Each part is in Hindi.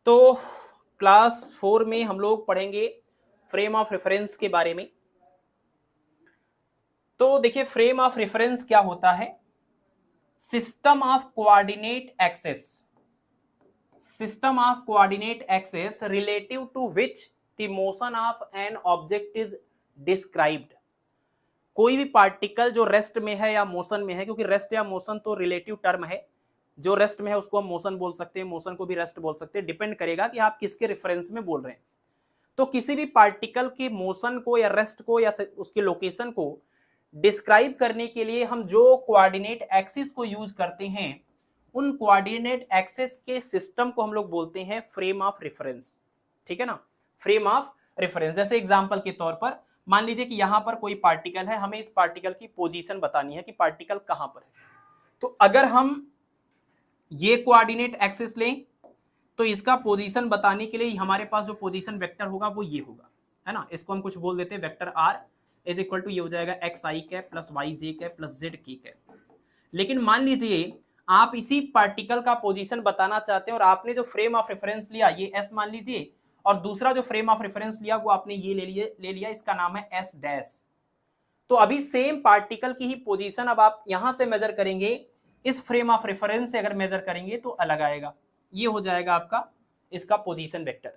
तो क्लास 4 में हम लोग पढ़ेंगे फ्रेम ऑफ रेफरेंस के बारे में। तो देखिए फ्रेम ऑफ रेफरेंस क्या होता है। System of coordinate axes, system of coordinate axes relative to which the motion of an object is described. कोई भी पार्टिकल जो रेस्ट में है या मोशन में है, क्योंकि रेस्ट या मोशन तो रिलेटिव टर्म है, जो रेस्ट में है उसको हम मोशन बोल सकते हैं, मोशन को भी रेस्ट बोल सकते हैं, डिपेंड करेगा कि आप किसके रेफरेंस में बोल रहे हैं। तो किसी भी पार्टिकल के मोशन को या रेस्ट को या उसके लोकेशन को डिस्क्राइब करने के लिए हम जो कोऑर्डिनेट एक्सिस को यूज करते हैं, उन कोऑर्डिनेट एक्सिस के सिस्टम को हम लोग बोलते हैं फ्रेम ऑफ रेफरेंस। ठीक है ना, फ्रेम ऑफ रेफरेंस। जैसे एग्जांपल के तौर पर मान लीजिए कि यहां पर कोई पार्टिकल है, हमें इस पार्टिकल की पोजीशन बतानी है कि पार्टिकल कहां पर है। तो अगर हम ये कोऑर्डिनेट एक्सिस लें तो इसका पोजीशन बताने के लिए हमारे पास जो पोजीशन वेक्टर होगा वो ये होगा, है ना। इसको हम कुछ बोल देते हैं vector R is equal to ये हो जाएगा X I cap plus Y J cap plus Z K cap. लेकिन मान लीजिए आप इसी पार्टिकल का पोजीशन बताना चाहते हैं और आपने जो फ्रेम ऑफ रेफरेंस लिया ये एस मान लीजिए, और दूसरा जो फ्रेम ऑफ रेफरेंस लिया वो आपने ये ले लिया, इसका नाम है एस डैश। तो अभी सेम पार्टिकल की ही पोजीशन अब आप यहां से मेजर करेंगे, इस फ्रेम ऑफ रेफरेंस से अगर मेजर करेंगे तो अलग आएगा, ये हो जाएगा आपका इसका पोजीशन वेक्टर।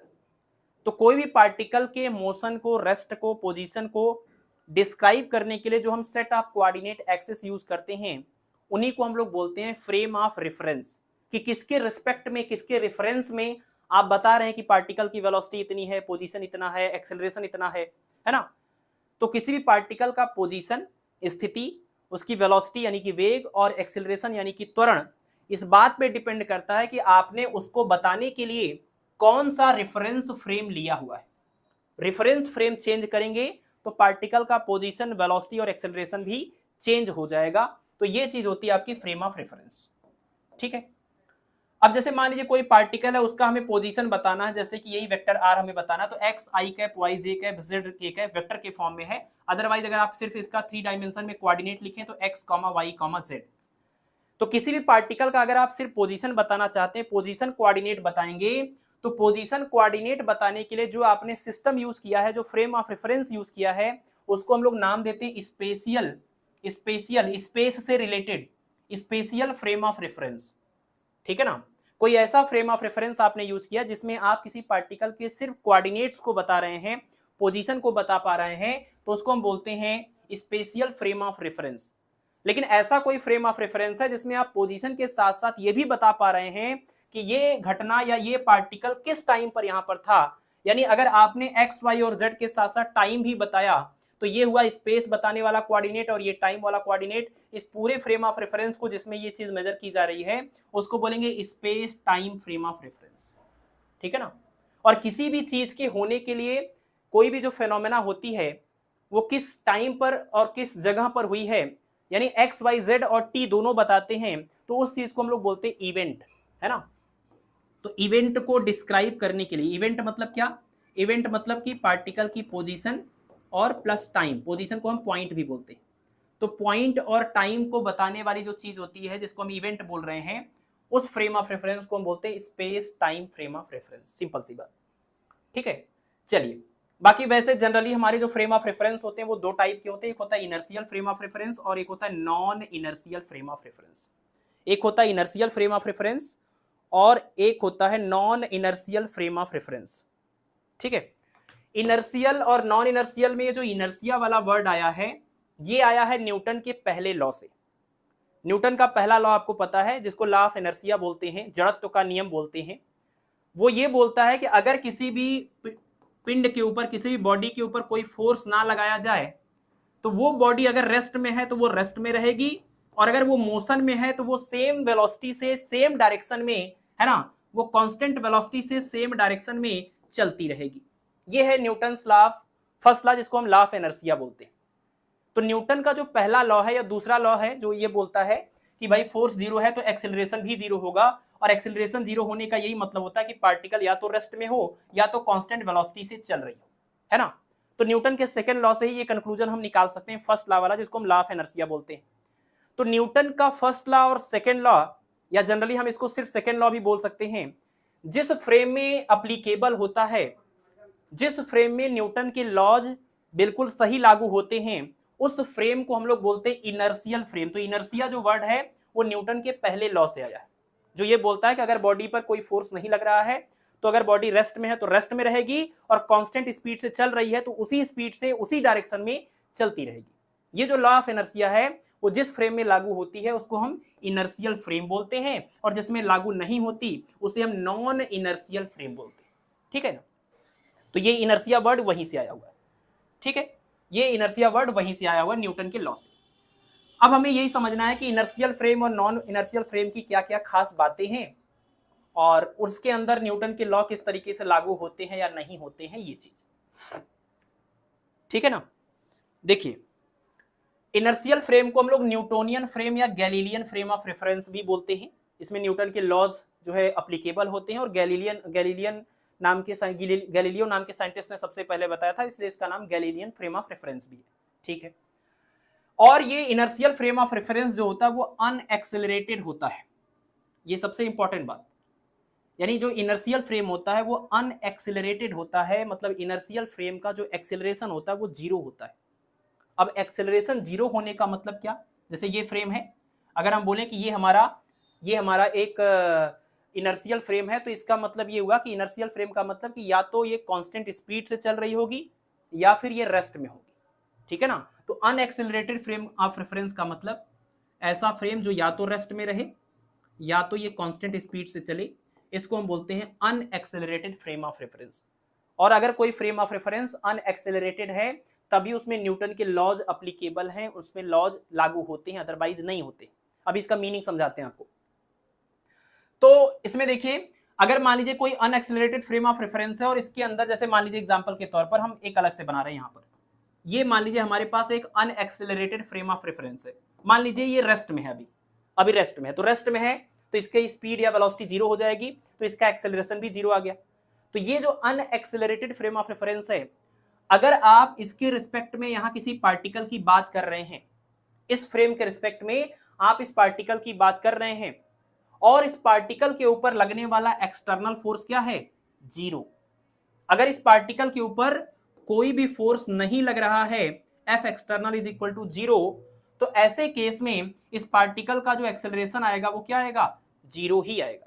तो कोई भी पार्टिकल के मोशन को, रेस्ट को, पोजीशन को डिस्क्राइब करने के लिए जो हम set of coordinate axis use करते हैं, उन्हीं को हम लोग बोलते हैं फ्रेम ऑफ रेफरेंस। कि किसके रिस्पेक्ट में, किसके रेफरेंस में आप बता रहे हैं कि पार्टिकल की वेलोसिटी इतनी है, पोजीशन इतना है, एक्सेलरेशन इतना है ना। तो किसी भी पार्टिकल का पोजीशन, स्थिति, उसकी वेलोसिटी यानी कि वेग और एक्सेलरेशन यानी कि त्वरण इस बात पे डिपेंड करता है कि आपने उसको बताने के लिए कौन सा रेफरेंस फ्रेम लिया हुआ है। रेफरेंस फ्रेम चेंज करेंगे तो पार्टिकल का पोजीशन, वेलोसिटी और एक्सेलरेशन भी चेंज हो जाएगा। तो ये चीज होती है आपकी फ्रेम ऑफ रेफरेंस। ठीक है। अब जैसे मान लीजिए कोई पार्टिकल है, उसका हमें पोजीशन बताना है, जैसे कि यही वेक्टर आर हमें बताना, तो x I cap Y J cap Z K cap vector के फॉर्म में है। अदरवाइज अगर आप सिर्फ इसका 3 डायमेंशन में कोऑर्डिनेट लिखें तो X comma Y comma Z. तो किसी भी पार्टिकल का अगर आप सिर्फ पोजीशन बताना चाहते हैं, पोजीशन कोऑर्डिनेट बताएंगे, तो पोजीशन कोऑर्डिनेट बताने के लिए जो आपने सिस्टम यूज किया है, जो फ्रेम ऑफ रेफरेंस यूज किया है, उसको हम लोग नाम देते हैं स्पेशियल, स्पेस से related spatial frame of reference. ठीक है ना। कोई ऐसा फ्रेम ऑफ रेफरेंस आपने यूज किया जिसमें आप किसी पार्टिकल के सिर्फ कोऑर्डिनेट्स को बता रहे हैं, पोजीशन को बता पा रहे हैं, तो उसको हम बोलते हैं स्पेशियल फ्रेम ऑफ रेफरेंस। लेकिन ऐसा कोई फ्रेम ऑफ रेफरेंस है जिसमें आप पोजीशन के साथ साथ ये भी बता पा रहे हैं कि ये घटना या ये पार्टिकल किस टाइम पर यहां पर था। यानी अगर आपने एक्स वाई और जेड के साथ साथ टाइम भी बताया तो ये हुआ स्पेस बताने वाला कोऑर्डिनेट, और ये टाइम वाला कोऑर्डिनेट। इस पूरे फ्रेम ऑफ रेफरेंस को जिसमें ये चीज मेजर की जा रही है उसको बोलेंगे space time frame of reference. ठीक है ना। और किसी भी चीज के होने के लिए कोई भी जो फेनोमेना होती है वो किस टाइम पर और किस जगह पर हुई है, यानी एक्स वाई जेड और टी दोनों बताते हैं, तो उस चीज को हम लोग बोलते हैं इवेंट, है ना। तो इवेंट को डिस्क्राइब करने के लिए, इवेंट मतलब क्या, इवेंट मतलब कि पार्टिकल की पोजीशन और प्लस टाइम, पोजीशन को हम पॉइंट भी बोलते हैं। तो पॉइंट और टाइम को बताने वाली जो चीज होती है जिसको हम इवेंट बोल रहे हैं, उस फ्रेम ऑफ रेफरेंस को हम बोलते हैं space time frame of reference. Simple सी बात। ठीक है। चलिए, बाकी वैसे जनरली हमारे जो फ्रेम ऑफ रेफरेंस होते हैं वो दो टाइप के होते हैं, एक होता है इनर्शियल फ्रेम ऑफ रेफरेंस और एक होता है non inertial frame of reference. एक होता है इनर्शियल फ्रेम ऑफ रेफरेंस और एक होता है non inertial frame of reference. ठीक है। इनर्शियल और नॉन इनर्शियल में ये जो इनर्शिया वाला वर्ड आया है, ये आया है न्यूटन के पहले लॉ से। न्यूटन का पहला लॉ आपको पता है, जिसको लॉ ऑफ इनर्शिया बोलते हैं, जड़त्व का नियम बोलते हैं। वो ये बोलता है कि अगर किसी भी पिंड के ऊपर, किसी भी बॉडी के ऊपर कोई फोर्स ना लगाया जाए तो वो बॉडी अगर रेस्ट में है तो वो रेस्ट में रहेगी, और अगर वो मोशन में है तो वो सेम वेलोसिटी से सेम डायरेक्शन में, है ना, वो कांस्टेंट वेलोसिटी से सेम डायरेक्शन में चलती रहेगी। ये है Newton's law of, first law, जिसको हम लॉ ऑफ इनर्शिया बोलते हैं। तो न्यूटन का जो पहला लॉ है या दूसरा लॉ है जो ये बोलता है कि भाई फोर्स जीरो है तो एक्सेलरेशन भी जीरो होगा, और एक्सेलरेशन जीरो होने का यही मतलब होता है कि पार्टिकल या तो रेस्ट में हो या तो कांस्टेंट वेलोसिटी से चल रही हो, है ना। तो न्यूटन के सेकंड लॉ से ही ये कंक्लूजन हम निकाल सकते हैं, फर्स्ट लॉ वाला, जिसको हम लॉ ऑफ इनर्शिया बोलते हैं। तो न्यूटन का फर्स्ट लॉ और सेकंड लॉ, या जनरली हम इसको सिर्फ सेकंड लॉ भी बोल सकते हैं, जिस फ्रेम में अप्लीकेबल होता है, जिस फ्रेम में न्यूटन के लॉज बिल्कुल सही लागू होते हैं, उस फ्रेम को हम लोग बोलते हैं इनर्शियल फ्रेम। तो इनर्शिया जो वर्ड है वो न्यूटन के पहले लॉ से आया है, जो ये बोलता है कि अगर बॉडी पर कोई फोर्स नहीं लग रहा है तो अगर बॉडी रेस्ट में है तो रेस्ट में रहेगी, और कांस्टेंट स्पीड से चल रही है तो उसी स्पीड से उसी डायरेक्शन में चलती रहेगी। ये जो लॉ ऑफ इनर्शिया है वो जिस फ्रेम में लागू होती है उसको हम इनर्शियल फ्रेम बोलते हैं, और जिसमें लागू नहीं होती उसे हम नॉन इनर्शियल फ्रेम बोलते हैं। ठीक है ना, तो ये इनर्शिया वर्ड वहीं से आया हुआ है। ठीक है, ये इनर्शिया वर्ड वहीं से आया हुआ है न्यूटन के लॉ से। अब हमें यही समझना है कि इनर्शियल फ्रेम और नॉन इनर्शियल फ्रेम की क्या क्या खास बातें हैं, और उसके अंदर न्यूटन के लॉ किस तरीके से लागू होते हैं या नहीं होते हैं, ये चीज। ठीक है ना, देखिए इनर्शियल फ्रेम को हम लोग न्यूटोनियन फ्रेम या गैलीलियन फ्रेम ऑफ रेफरेंस भी बोलते हैं। इसमें न्यूटन के लॉज जो है अप्लीकेबल होते हैं, और गैलीलियन नाम के गैलीलियो नाम के साइंटिस्ट ने सबसे पहले बताया था, इसलिए इसका नाम गैलीलियन फ्रेम ऑफ रेफरेंस भी है। ठीक है, और ये इनर्शियल फ्रेम ऑफ रेफरेंस जो होता है वो अनएक्सेलरेटेड होता है। ये सबसे इंपॉर्टेंट बात, यानी जो इनर्शियल फ्रेम होता है वो अनएक्सेलरेटेड होता है, मतलब इनर्शियल फ्रेम का जो एक्सेलरेशन होता है वो जीरो होता है। अब एक्सेलरेशन जीरो होने का मतलब क्या, जैसे ये फ्रेम है, अगर हम बोलें कि ये हमारा एक इनर्शियल फ्रेम है, तो इसका मतलब ये हुआ कि इनर्शियल फ्रेम का मतलब कि या तो ये कांस्टेंट स्पीड से चल रही होगी या फिर ये रेस्ट में होगी। ठीक है ना, तो अनएक्सेलरेटेड फ्रेम ऑफ रेफरेंस का मतलब ऐसा फ्रेम जो या तो रेस्ट में रहे या तो ये कांस्टेंट स्पीड से चले, इसको हम बोलते हैं अनएक्सेलरेटेड फ्रेम ऑफ रेफरेंस। और अगर कोई फ्रेम ऑफ रेफरेंस अनएक्सेलरेटेड है तभी उसमें न्यूटन के लॉज अप्लीकेबल हैं, उसमें लॉज लागू होते हैं, अदरवाइज नहीं होते। अब इसका मीनिंग समझाते हैं आपको। तो इसमें देखिए, अगर मान लीजिए कोई अनएक्सेलरेटेड फ्रेम ऑफ रेफरेंस है और इसके अंदर, जैसे मान लीजिए एग्जांपल के तौर पर हम एक अलग से बना रहे हैं यहां पर, ये मान लीजिए हमारे पास एक अनएक्सेलरेटेड फ्रेम ऑफ रेफरेंस है। मान लीजिए ये रेस्ट में है, अभी रेस्ट में है, तो रेस्ट में है तो इसकी स्पीड या वेलोसिटी जीरो हो जाएगी, तो इसका एक्सेलरेशन भी जीरो आ गया। तो ये जो अनएक्सेलरेटेड फ्रेम ऑफ रेफरेंस है, अगर आप इसके रिस्पेक्ट में यहां किसी पार्टिकल की बात कर रहे हैं, इस फ्रेम के रिस्पेक्ट में आप इस पार्टिकल की बात कर रहे हैं, और इस पार्टिकल के ऊपर लगने वाला एक्सटर्नल फोर्स क्या है, जीरो। अगर इस पार्टिकल के ऊपर कोई भी फोर्स नहीं लग रहा है, F external is equal to zero, तो ऐसे केस में इस पार्टिकल का जो एक्सेलरेशन आएगा वो क्या आएगा, जीरो ही आएगा।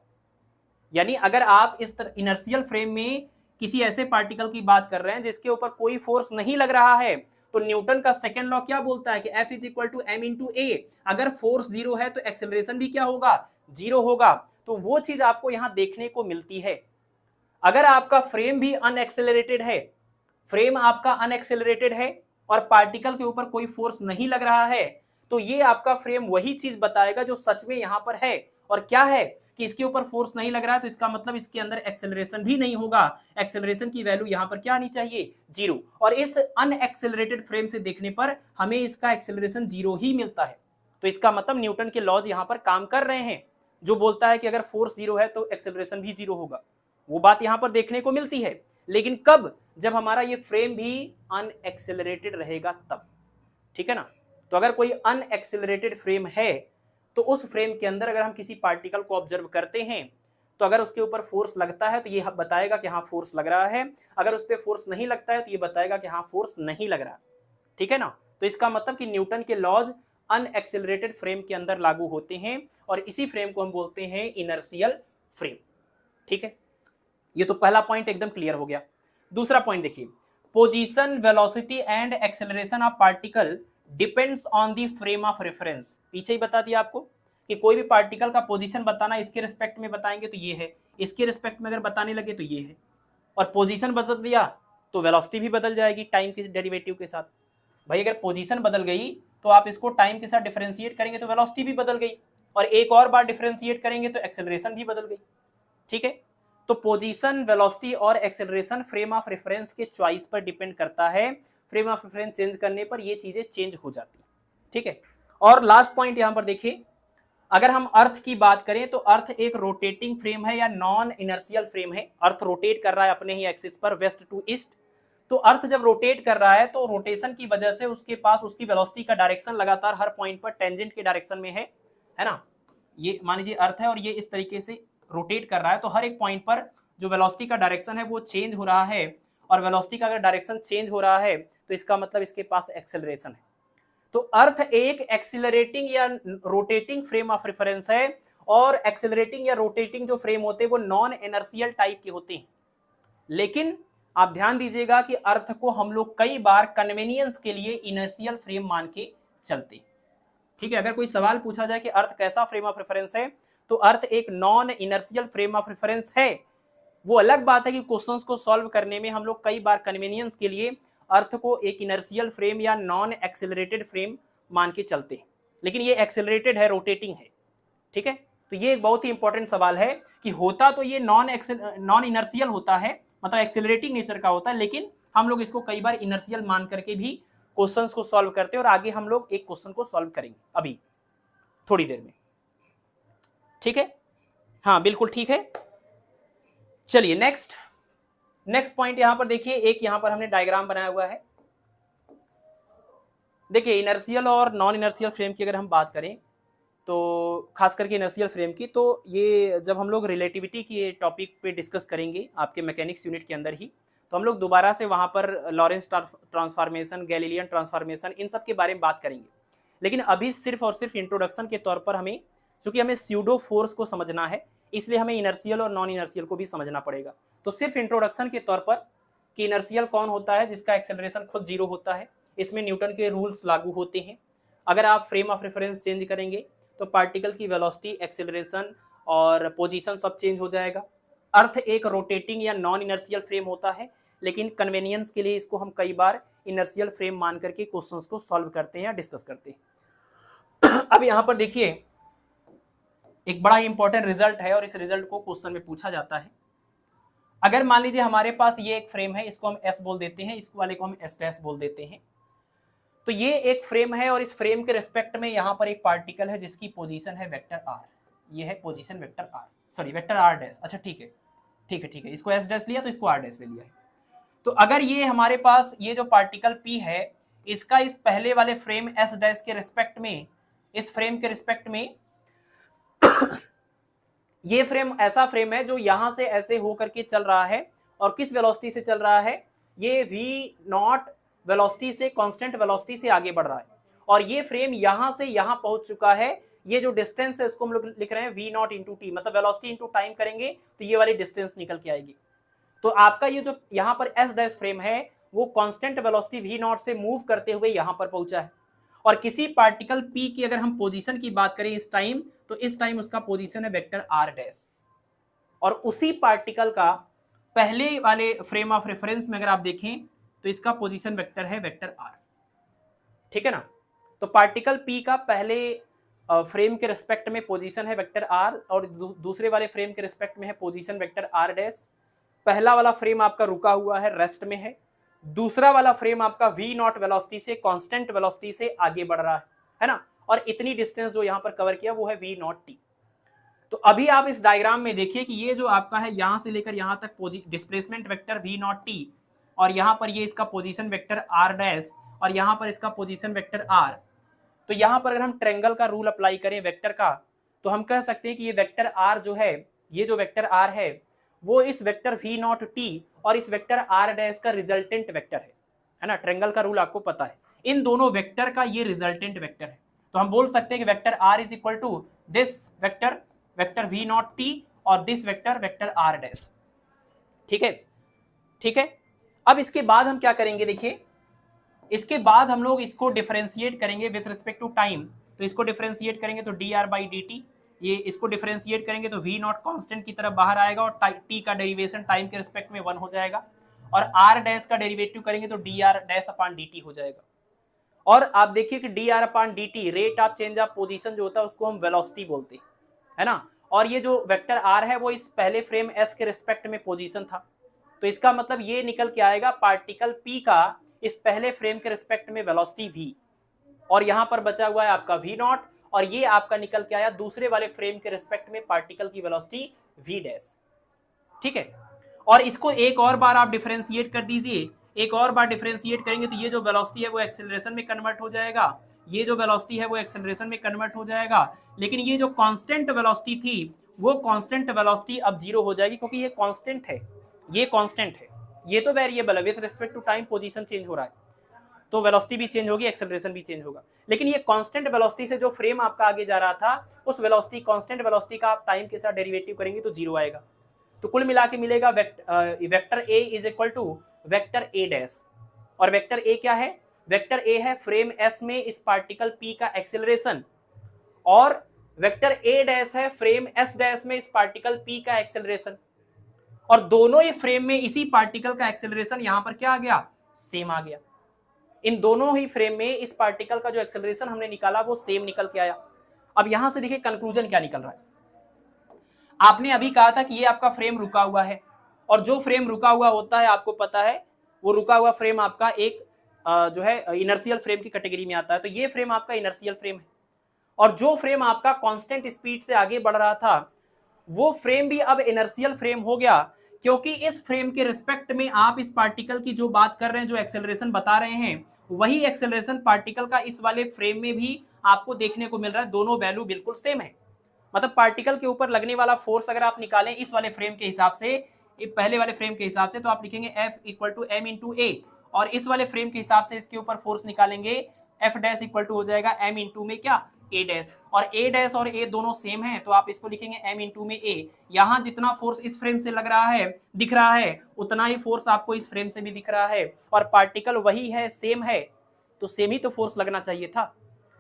यानी अगर आप इस इनर्शियल फ्रेम में किसी ऐसे पार्टिकल की बात कर रहे हैं जिसके ऊपर कोई फोर्स नहीं लग रहा है, तो न्यूटन का सेकंड लॉ क्या बोलता है कि F is equal to m into a. अगर फोर्स जीरो है तो एक्सेलरेशन भी क्या होगा, जीरो होगा। तो वो चीज आपको यहां देखने को मिलती है। अगर आपका फ्रेम भी अनएक्सेलरेटेड है, फ्रेम आपका अनएक्सेलरेटेड है और पार्टिकल के ऊपर कोई फोर्स नहीं लग रहा है, तो ये आपका फ्रेम वही चीज बताएगा जो सच में यहां पर है। और क्या है कि इसके ऊपर फोर्स नहीं लग रहा है, तो इसका मतलब इसके अंदर एक्सेलरेशन भी नहीं होगा। एक्सेलरेशन की वैल्यू यहां पर क्या आनी चाहिए, जीरो। और इस अनएक्सेलरेटेड फ्रेम से देखने पर हमें इसका एक्सेलरेशन जीरो ही मिलता है। तो इसका मतलब न्यूटन के लॉज यहां पर काम कर रहे हैं, जो बोलता है कि अगर फोर्स जीरो है तो एक्सेलरेशन भी जीरो होगा। वो बात यहां पर देखने को मिलती है, लेकिन कब, जब हमारा ये फ्रेम भी अनएक्सेलरेटेड रहेगा तब। ठीक है ना, तो अगर कोई अनएक्सेलरेटेड फ्रेम है तो उस फ्रेम के अंदर अगर हम किसी पार्टिकल को ऑब्जर्व करते हैं, तो अगर उसके ऊपर फोर्स लगता है तो ये बताएगा कि हाँ फोर्स लग रहा है, अगर उस पर फोर्स नहीं लगता है तो ये बताएगा कि हाँ फोर्स नहीं लग रहा। ठीक है ना, तो इसका मतलब कि न्यूटन के लॉज अनएक्सेलरेटेड फ्रेम के अंदर लागू होते हैं, और इसी फ्रेम को हम बोलते हैं इनर्शियल फ्रेम। ठीक है, ये तो पहला पॉइंट एकदम क्लियर हो गया। दूसरा पॉइंट देखिए, position, velocity and acceleration of particle depends on the frame of reference. पीछे ही बता दिया आपको कि कोई भी पार्टिकल का पोजीशन बताना, इसके रिस्पेक्ट में बताएंगे तो ये है, इसके रिस्पेक्ट में अगर बताने लगे तो ये है, और पोजीशन बदल दिया तो वेलोसिटी भी बदल जाएगी टाइम के डेरिवेटिव के साथ। भाई अगर पोजीशन बदल गई तो आप इसको टाइम के साथ डिफरेंशिएट करेंगे तो वेलोसिटी भी बदल गई, और एक और बार डिफरेंशिएट करेंगे तो एक्सेलरेशन भी बदल गई। ठीक है, तो पोजीशन, वेलोसिटी और एक्सेलरेशन फ्रेम ऑफ रेफरेंस के चॉइस पर डिपेंड करता है। फ्रेम ऑफ रेफरेंस चेंज करने पर ये चीजें चेंज हो जाती है। ठीक है, और लास्ट पॉइंट यहां पर देखिए, अगर हम अर्थ की बात करें तो अर्थ एक रोटेटिंग फ्रेम है या नॉन इनर्शियल फ्रेम है। अर्थ रोटेट कर रहा है अपने ही एक्सिस पर, वेस्ट टू ईस्ट। तो अर्थ जब रोटेट कर रहा है तो रोटेशन की वजह से उसके पास उसकी वेलोसिटी का डायरेक्शन लगातार हर पॉइंट पर टेंजेंट के डायरेक्शन में है ना। ये मान लीजिए अर्थ है और ये इस तरीके से रोटेट कर रहा है तो हर एक पॉइंट पर जो वेलोसिटी का डायरेक्शन है वो चेंज हो रहा है, और वेलोसिटी का अगर डायरेक्शन चेंज हो रहा है तो इसका मतलब इसके पास एक्सेलरेशन है। तो अर्थ एक एक्सिलरेटिंग या रोटेटिंग फ्रेम ऑफ रेफरेंस है, और एक्सिलरेटिंग या रोटेटिंग जो फ्रेम होते हैं वो नॉन इनर्शियल टाइप के होते हैं। लेकिन आप ध्यान दीजिएगा कि अर्थ को हम लोग कई बार कन्वीनियंस के लिए इनर्शियल फ्रेम मान के चलते। ठीक है, अगर कोई सवाल पूछा जाए कि अर्थ कैसा फ्रेम ऑफ रेफरेंस है, तो अर्थ एक non inertial frame of reference है। वो अलग बात है कि क्वेश्चंस को सॉल्व करने में हम लोग कई बार कन्वीनियंस के लिए अर्थ को एक इनर्शियल फ्रेम या नॉन एक्सेलरेटेड फ्रेम मान के चलते हैं, लेकिन ये एक्सेलरेटेड है, रोटेटिंग है। ठीक है, तो ये एक बहुत ही इंपॉर्टेंट सवाल है कि होता तो ये नॉन इनर्शियल होता है, मतलब एक्सेलरेटिंग नेचर का होता है, लेकिन हम लोग इसको कई बार इनर्शियल मान करके भी क्वेश्चंस को सॉल्व करते हैं, और आगे हम लोग एक क्वेश्चन को सॉल्व करेंगे अभी थोड़ी देर में। ठीक है, हाँ बिल्कुल ठीक है। चलिए नेक्स्ट पॉइंट यहां पर देखिए, एक यहां पर हमने डायग्राम बनाया हुआ है। देखिए इनर्शियल और नॉन इनर्शियल फ्रेम की अगर हम बात करें, तो खास करके इनर्शियल फ्रेम की, तो ये जब हम लोग रिलेटिविटी के टॉपिक पे डिस्कस करेंगे आपके मैकेनिक्स यूनिट के अंदर ही, तो हम लोग दोबारा से वहाँ पर लॉरेंस ट्रांसफॉर्मेशन, गैलीलियन ट्रांसफॉर्मेशन, इन सब के बारे में बात करेंगे। लेकिन अभी सिर्फ और सिर्फ इंट्रोडक्शन के तौर पर हमें, चूंकि हमें स्यूडो फोर्स को समझना है, इसलिए हमें इनर्शियल और नॉन इनर्शियल को भी समझना पड़ेगा। तो सिर्फ इंट्रोडक्शन के तौर पर कि इनर्शियल कौन होता है, जिसका एक्सेलरेशन खुद जीरो होता है, इसमें न्यूटन के रूल्स लागू होते हैं। अगर आप फ्रेम ऑफ रेफरेंस चेंज करेंगे तो पार्टिकल की वेलोसिटी, एक्सेलरेशन और पोजीशन सब चेंज हो जाएगा। अर्थ एक रोटेटिंग या नॉन इनर्शियल फ्रेम होता है, लेकिन कन्वीनियंस के लिए इसको हम कई बार इनर्शियल फ्रेम मान करके क्वेश्चंस को सॉल्व करते हैं या डिस्कस करते हैं। अब यहां पर देखिए एक बड़ा इंपॉर्टेंट रिजल्ट है, और इस रिजल्ट को क्वेश्चन में पूछा जाता है। अगर मान लीजिए हमारे पास ये एक फ्रेम है, इसको हम एस बोल देते हैं, इस वाले को हम एस डैश बोल देते हैं। तो ये एक फ्रेम है, और इस फ्रेम के रिस्पेक्ट में यहाँ पर एक पार्टिकल है जिसकी पोजीशन है वेक्टर आर। ये है position vector R, sorry vector R dash. अच्छा ठीक है, इसको एस डैश लिया तो इसको आर डैश ले लिया है। तो अगर ये हमारे पास ये जो पार्टिकल पी है, इसका इस पहले वाले फ्रेम एस डैश के रिस्पेक्ट में, इस फ्रेम के रिस्पेक्ट में ये फ्रेम ऐसा फ्रेम है जो यहां से ऐसे होकर के चल रहा है, और किस वेलोसिटी से चल रहा है, ये v नॉट वेलोसिटी से, कांस्टेंट वेलोसिटी से आगे बढ़ रहा है, और ये फ्रेम यहां से यहां पहुंच चुका है। ये जो डिस्टेंस है उसको हम लोग लिख रहे हैं v नॉट इंटू टी, मतलब वेलोसिटी इंटू टाइम करेंगे तो ये वाली डिस्टेंस निकल के आएगी। तो आपका ये जो यहाँ पर एस डैश फ्रेम है वो कांस्टेंट वेलोसिटी v नॉट से मूव करते हुए यहां पर पहुंचा है, और किसी पार्टिकल p की अगर हम पोजीशन की बात करें इस टाइम, तो इस टाइम उसका पोजीशन है वेक्टर r डैश, और उसी पार्टिकल का पहले वाले फ्रेम ऑफ रेफरेंस में अगर आप देखें तो इसका पोजीशन वेक्टर है वेक्टर r। ठीक है ना, तो पार्टिकल p का पहले फ्रेम के रिस्पेक्ट में पोजीशन है वेक्टर r, और दूसरे वाले फ्रेम के रिस्पेक्ट में है पोजीशन वेक्टर r डैश। पहला वाला फ्रेम आपका रुका हुआ है, रेस्ट में है। दूसरा वाला फ्रेम आपका v नॉट वेलोसिटी से, कांस्टेंट वेलोसिटी से आगे बढ़ रहा है ना, और इतनी डिस्टेंस जो यहां पर कवर किया वो है v नॉट t। तो अभी आप इस डायग्राम में देखिए कि ये जो आपका है यहां से लेकर यहां तक displacement vector v not t, और यहां पर ये इसका पोजीशन वेक्टर r डैश, और यहां पर इसका पोजीशन वेक्टर r। तो यहां पर अगर हम ट्रायंगल का रूल अप्लाई करें वेक्टर का, तो हम कह सकते हैं कि ये वेक्टर r जो है, ये जो वेक्टर r है वो इस वेक्टर v नॉट t और इस वेक्टर r डैश का रिजल्टेंट वेक्टर है ना। ट्रायंगल का रूल आपको पता है, इन दोनों वेक्टर का ये रिजल्टेंट वेक्टर है। तो हम बोल सकते हैं कि vector r is equal to this vector v not t और दिस वेक्टर r डैश। ठीक है। अब इसके बाद हम क्या करेंगे, देखिए इसके बाद हम लोग इसको डिफरेंशिएट करेंगे विथ रिस्पेक्ट टू टाइम। तो इसको डिफरेंशिएट करेंगे तो dr बाई dt, ये इसको डिफरेंशिएट करेंगे तो v नॉट कांस्टेंट की तरफ बाहर आएगा, और t का डेरिवेशन टाइम के रिस्पेक्ट में 1 हो जाएगा, और r डैश का डेरिवेटिव करेंगे तो dr डैश अपॉन dt हो जाएगा। और आप देखिए कि dr upon dt rate of change of position जो होता है उसको हम वेलोसिटी बोलते हैं, है ना। और ये जो वेक्टर r है वो इस पहले फ्रेम s के रिस्पेक्ट में पोजीशन था, तो इसका मतलब ये निकल के आएगा पार्टिकल p का इस पहले फ्रेम के रिस्पेक्ट में वेलोसिटी v, और यहां पर बचा हुआ है आपका v नॉट, और ये आपका निकल के आया दूसरे वाले फ्रेम के रिस्पेक्ट में पार्टिकल की वेलोसिटी v डैश। ठीक है, और इसको एक और बार आप डिफरेंशिएट कर दीजिए, एक और बार डिफरेंशिएट करेंगे तो ये जो वेलोसिटी है वो एक्सेलरेशन में कन्वर्ट हो जाएगा, ये जो वेलोसिटी है वो एक्सेलरेशन में कन्वर्ट हो जाएगा, लेकिन ये जो कांस्टेंट वेलोसिटी थी वो कांस्टेंट वेलोसिटी अब जीरो हो जाएगी, क्योंकि ये कांस्टेंट है, ये कांस्टेंट है, ये तो वेरिएबल है, with respect to time position change हो रहा है, तो वेलोसिटी भी चेंज होगी, एक्सेलरेशन भी चेंज होगा। लेकिन ये कांस्टेंट वेलोसिटी से जो फ्रेम आपका आगे जा रहा था, उस वेलोसिटी कांस्टेंट वेलोसिटी का आप टाइम के साथ डेरिवेटिव करेंगे तो जीरो आएगा। तो कुल मिला के मिलेगा vector A is equal to vector A dash, और वेक्टर ए क्या है, वेक्टर ए है फ्रेम एस में इस पार्टिकल पी का एक्सेलरेशन, और वेक्टर ए डैश है फ्रेम एस डैश में इस पार्टिकल पी का एक्सेलरेशन, और दोनों ही फ्रेम में इसी पार्टिकल का एक्सेलरेशन यहां पर क्या आ गया, सेम आ गया। इन दोनों ही फ्रेम में इस पार्टिकल का जो एक्सेलरेशन हमने निकाला वो सेम निकल के आया। अब यहां से देखिए कंक्लूजन क्या निकल रहा है। आपने अभी कहा था कि ये आपका फ्रेम रुका हुआ है, और जो फ्रेम रुका हुआ होता है आपको पता है वो रुका हुआ फ्रेम आपका एक जो है इनर्शियल फ्रेम की कैटेगरी में आता है। तो ये फ्रेम आपका इनर्शियल फ्रेम है, और जो फ्रेम आपका कांस्टेंट स्पीड से आगे बढ़ रहा था वो फ्रेम भी अब इनर्शियल फ्रेम हो गया, क्योंकि इस फ्रेम के रिस्पेक्ट में आप इस पार्टिकल की जो बात कर रहे हैं, जो एक्सेलरेशन बता रहे हैं, वही एक्सेलरेशन पार्टिकल का इस वाले फ्रेम में भी आपको देखने को मिल रहा है। दोनों वैल्यू बिल्कुल सेम है, मतलब पार्टिकल के ऊपर लगने वाला फोर्स अगर आप निकालें इस वाले फ्रेम के हिसाब से, पहले वाले फ्रेम के हिसाब से, तो आप लिखेंगे F equal to m into a, और इस वाले फ्रेम के हिसाब से इसके ऊपर फोर्स निकालेंगे F डैश इक्वल टू हो जाएगा m इंटू में क्या, ए डैश, और ए डैश और ए दोनों सेम है तो आप इसको लिखेंगे m इंटू में ए। यहां जितना फोर्स इस फ्रेम से लग रहा है, दिख रहा है, उतना ही फोर्स आपको इस फ्रेम से भी दिख रहा है, और पार्टिकल वही है, सेम है, तो सेम ही तो फोर्स लगना चाहिए था।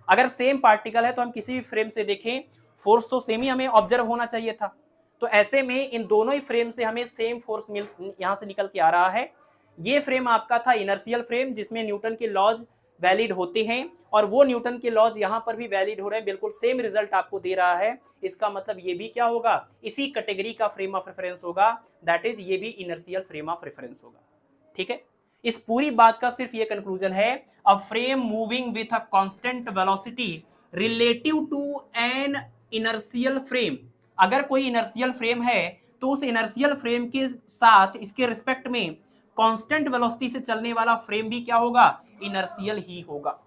अगर सेम पार्टिकल है तो हम किसी भी फ्रेम से देखें फोर्स तो सेम ही हमें ऑब्जर्व होना चाहिए था। तो ऐसे में इन दोनों ही फ्रेम से हमें सेम फोर्स यहां से निकल के आ रहा है। ये फ्रेम आपका था इनर्शियल फ्रेम जिसमें न्यूटन के लॉज वैलिड होते हैं, और वो न्यूटन के लॉज यहां पर भी वैलिड हो रहे हैं, बिल्कुल सेम रिजल्ट आपको दे रहा है। इसका मतलब ये भी क्या होगा, इसी कैटेगरी का फ्रेम ऑफ रेफरेंस होगा, दैट इज ये भी इनर्शियल फ्रेम ऑफ रेफरेंस होगा। ठीक है, इस पूरी बात का सिर्फ ये कंक्लूजन है, a frame moving with a constant velocity relative to an inertial frame. अगर कोई इनर्शियल फ्रेम है तो उस इनर्शियल फ्रेम के साथ इसके रिस्पेक्ट में कांस्टेंट वेलोसिटी से चलने वाला फ्रेम भी क्या होगा, इनर्शियल ही होगा।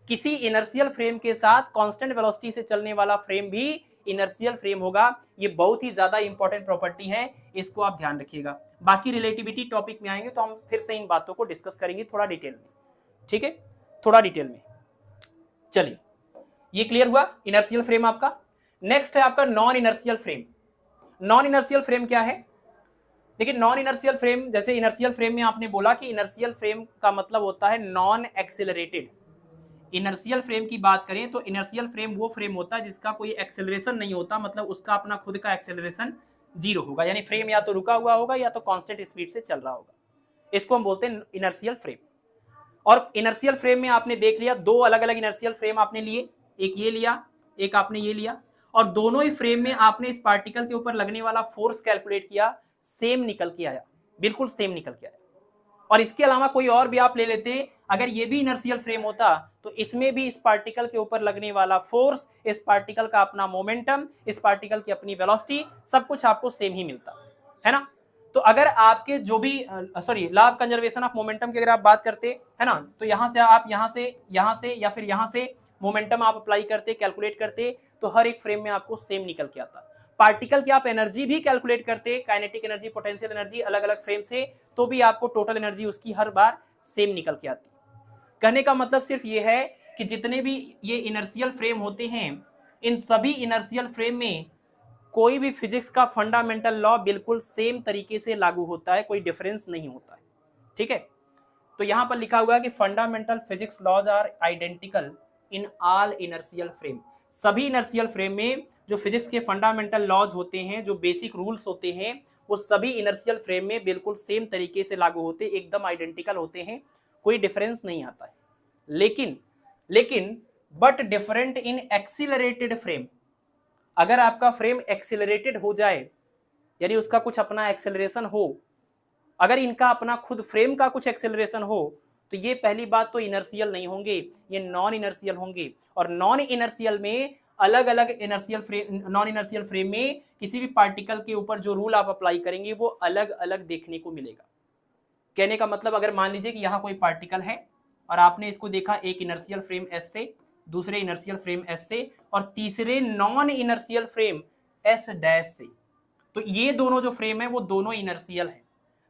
किसी इनर्शियल फ्रेम के साथ कांस्टेंट वेलोसिटी से चलने वाला फ्रेम भी इनर्शियल फ्रेम होगा। ये बहुत ही ज्यादा इंपॉर्टेंट प्रॉपर्टी है, इसको आप ध्यान रखिएगा। बाकी रिलेटिविटी टॉपिक में आएंगे तो हम फिर से इन बातों को डिस्कस करेंगे थोड़ा डिटेल में। ठीक है, थोड़ा डिटेल में। चलिए, ये क्लियर हुआ इनर्शियल फ्रेम आपका। नेक्स्ट है आपका non inertial frame. Non inertial frame क्या है, देखिए नॉन इनर्शियल फ्रेम, जैसे इनर्शियल फ्रेम में आपने बोला कि इनर्शियल फ्रेम का मतलब होता है नॉन एक्सेलरेटेड। इनर्शियल फ्रेम की बात करें तो इनर्शियल फ्रेम वो फ्रेम होता है जिसका कोई एक्सेलरेशन नहीं होता, मतलब उसका अपना खुद का एक्सेलरेशन जीरो होगा, यानी फ्रेम या तो रुका हुआ होगा या तो कांस्टेंट स्पीड से चल रहा होगा। इसको हम बोलते हैं इनर्शियल फ्रेम। और इनर्शियल फ्रेम में आपने देख लिया दो अलग अलग इनर्शियल फ्रेम आपने लिए, एक ये लिया, एक आपने ये लिया, और दोनों ही फ्रेम में आपने इस पार्टिकल के ऊपर लगने वाला फोर्स कैलकुलेट किया, सेम निकल के आया, बिल्कुल सेम निकल के आया। और इसके अलावा कोई और भी आप ले लेते, अगर ये भी इनर्शियल फ्रेम होता तो इसमें भी इस पार्टिकल के ऊपर लगने वाला फोर्स, इस पार्टिकल का अपना मोमेंटम, इस पार्टिकल की अपनी वेलोसिटी, सब कुछ आपको सेम ही मिलता है ना। तो अगर आपके जो भी law of conservation of momentum की अगर आप बात करते है ना, तो यहां से आप यहां से या फिर यहां से मोमेंटम आप अप्लाई करते, कैलकुलेट करते, तो हर एक फ्रेम में आपको सेम निकल के आता। पार्टिकल की आप एनर्जी भी कैलकुलेट करते, काइनेटिक एनर्जी, पोटेंशियल एनर्जी, अलग अलग फ्रेम से, तो भी आपको टोटल एनर्जी उसकी हर बार सेम निकल के आती। कहने का मतलब सिर्फ ये है कि जितने भी ये इनर्शियल फ्रेम होते हैं, इन सभी इनर्शियल फ्रेम में कोई भी फिजिक्स का फंडामेंटल लॉ बिल्कुल सेम तरीके से लागू होता है, कोई डिफरेंस नहीं होता है। ठीक है, तो यहां पर लिखा हुआ है कि fundamental physics laws are identical in all inertial frame. सभी इनर्शियल फ्रेम में जो फिजिक्स के फंडामेंटल लॉज होते हैं, जो बेसिक रूल्स होते हैं, वो सभी इनर्शियल फ्रेम में बिल्कुल सेम तरीके से लागू होते हैं, एकदम आइडेंटिकल होते हैं, कोई डिफरेंस नहीं आता है। लेकिन but different in accelerated frame. अगर आपका फ्रेम एक्सीलरेटेड हो जाए, यानी उसका कुछ अपना एक्सेलरेशन हो, अगर इनका अपना खुद फ्रेम का कुछ एक्सेलरेशन हो, तो ये पहली बात तो इनर्शियल नहीं होंगे, ये नॉन इनर्शियल होंगे। और नॉन इनर्शियल में अलग अलग inertial frame, non inertial frame में किसी भी पार्टिकल के ऊपर जो रूल आप अप्लाई करेंगे वो अलग अलग देखने को मिलेगा। कहने का मतलब, अगर मान लीजिए कि यहाँ कोई पार्टिकल है और आपने इसको देखा एक इनर्शियल फ्रेम एस से, दूसरे इनर्शियल फ्रेम एस से, और तीसरे non inertial frame S dash से। तो ये दोनों जो फ्रेम है वो दोनों इनर्शियल है।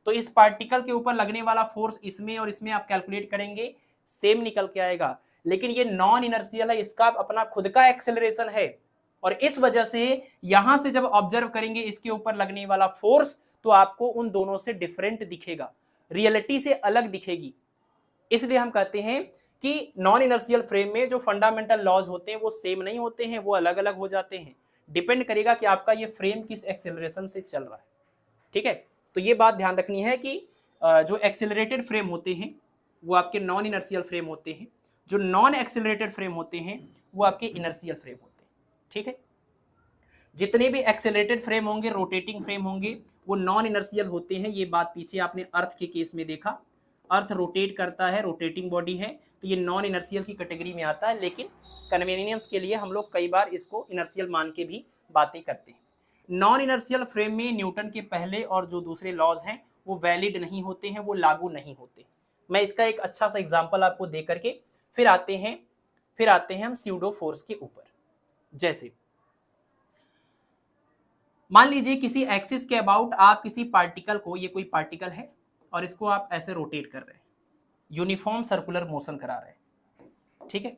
तो इस पार्टिकल के ऊपर लगने वाला फोर्स इसमें और इसमें आप कैलकुलेट करेंगे, सेम निकल के आएगा। लेकिन ये नॉन इनर्शियल है, इसका अपना खुद का एक्सेलरेशन है, और इस वजह से यहां से जब ऑब्जर्व करेंगे इसके ऊपर लगने वाला फोर्स, तो आपको उन दोनों से डिफरेंट दिखेगा, रियलिटी से अलग दिखेगी। इसलिए हम कहते हैं कि नॉन इनर्शियल फ्रेम में जो फंडामेंटल लॉज होते हैं वो सेम नहीं होते हैं, वो अलग अलग हो जाते हैं। डिपेंड करेगा कि आपका ये फ्रेम किस एक्सेलरेशन से चल रहा है। ठीक है, तो ये बात ध्यान रखनी है कि जो एक्सेलरेटेड फ्रेम होते हैं वो आपके नॉन इनर्शियल फ्रेम होते हैं, जो नॉन एक्सेलरेटेड फ्रेम होते हैं वो आपके इनर्शियल फ्रेम होते हैं। ठीक है, जितने भी एक्सेलरेटेड फ्रेम होंगे, रोटेटिंग फ्रेम होंगे, वो नॉन इनर्शियल होते हैं। ये बात पीछे आपने अर्थ के केस में देखा, अर्थ रोटेट करता है, रोटेटिंग बॉडी है, तो ये नॉन इनर्शियल की कैटेगरी में आता है। लेकिन कन्वीनियंस के लिए हम लोग कई बार इसको इनर्शियल मान के भी बातें करते हैं। नॉन इनर्शियल फ्रेम में न्यूटन के पहले और जो दूसरे लॉज हैं वो वैलिड नहीं होते हैं, वो लागू नहीं होते। मैं इसका एक अच्छा सा एग्जांपल आपको दे करके फिर आते हैं हम स्यूडो फोर्स के ऊपर। जैसे मान लीजिए किसी एक्सिस के अबाउट आप किसी पार्टिकल को, ये कोई पार्टिकल है और इसको आप ऐसे रोटेट कर रहे हैं, यूनिफॉर्म सर्कुलर मोशन करा रहे हैं। ठीक है,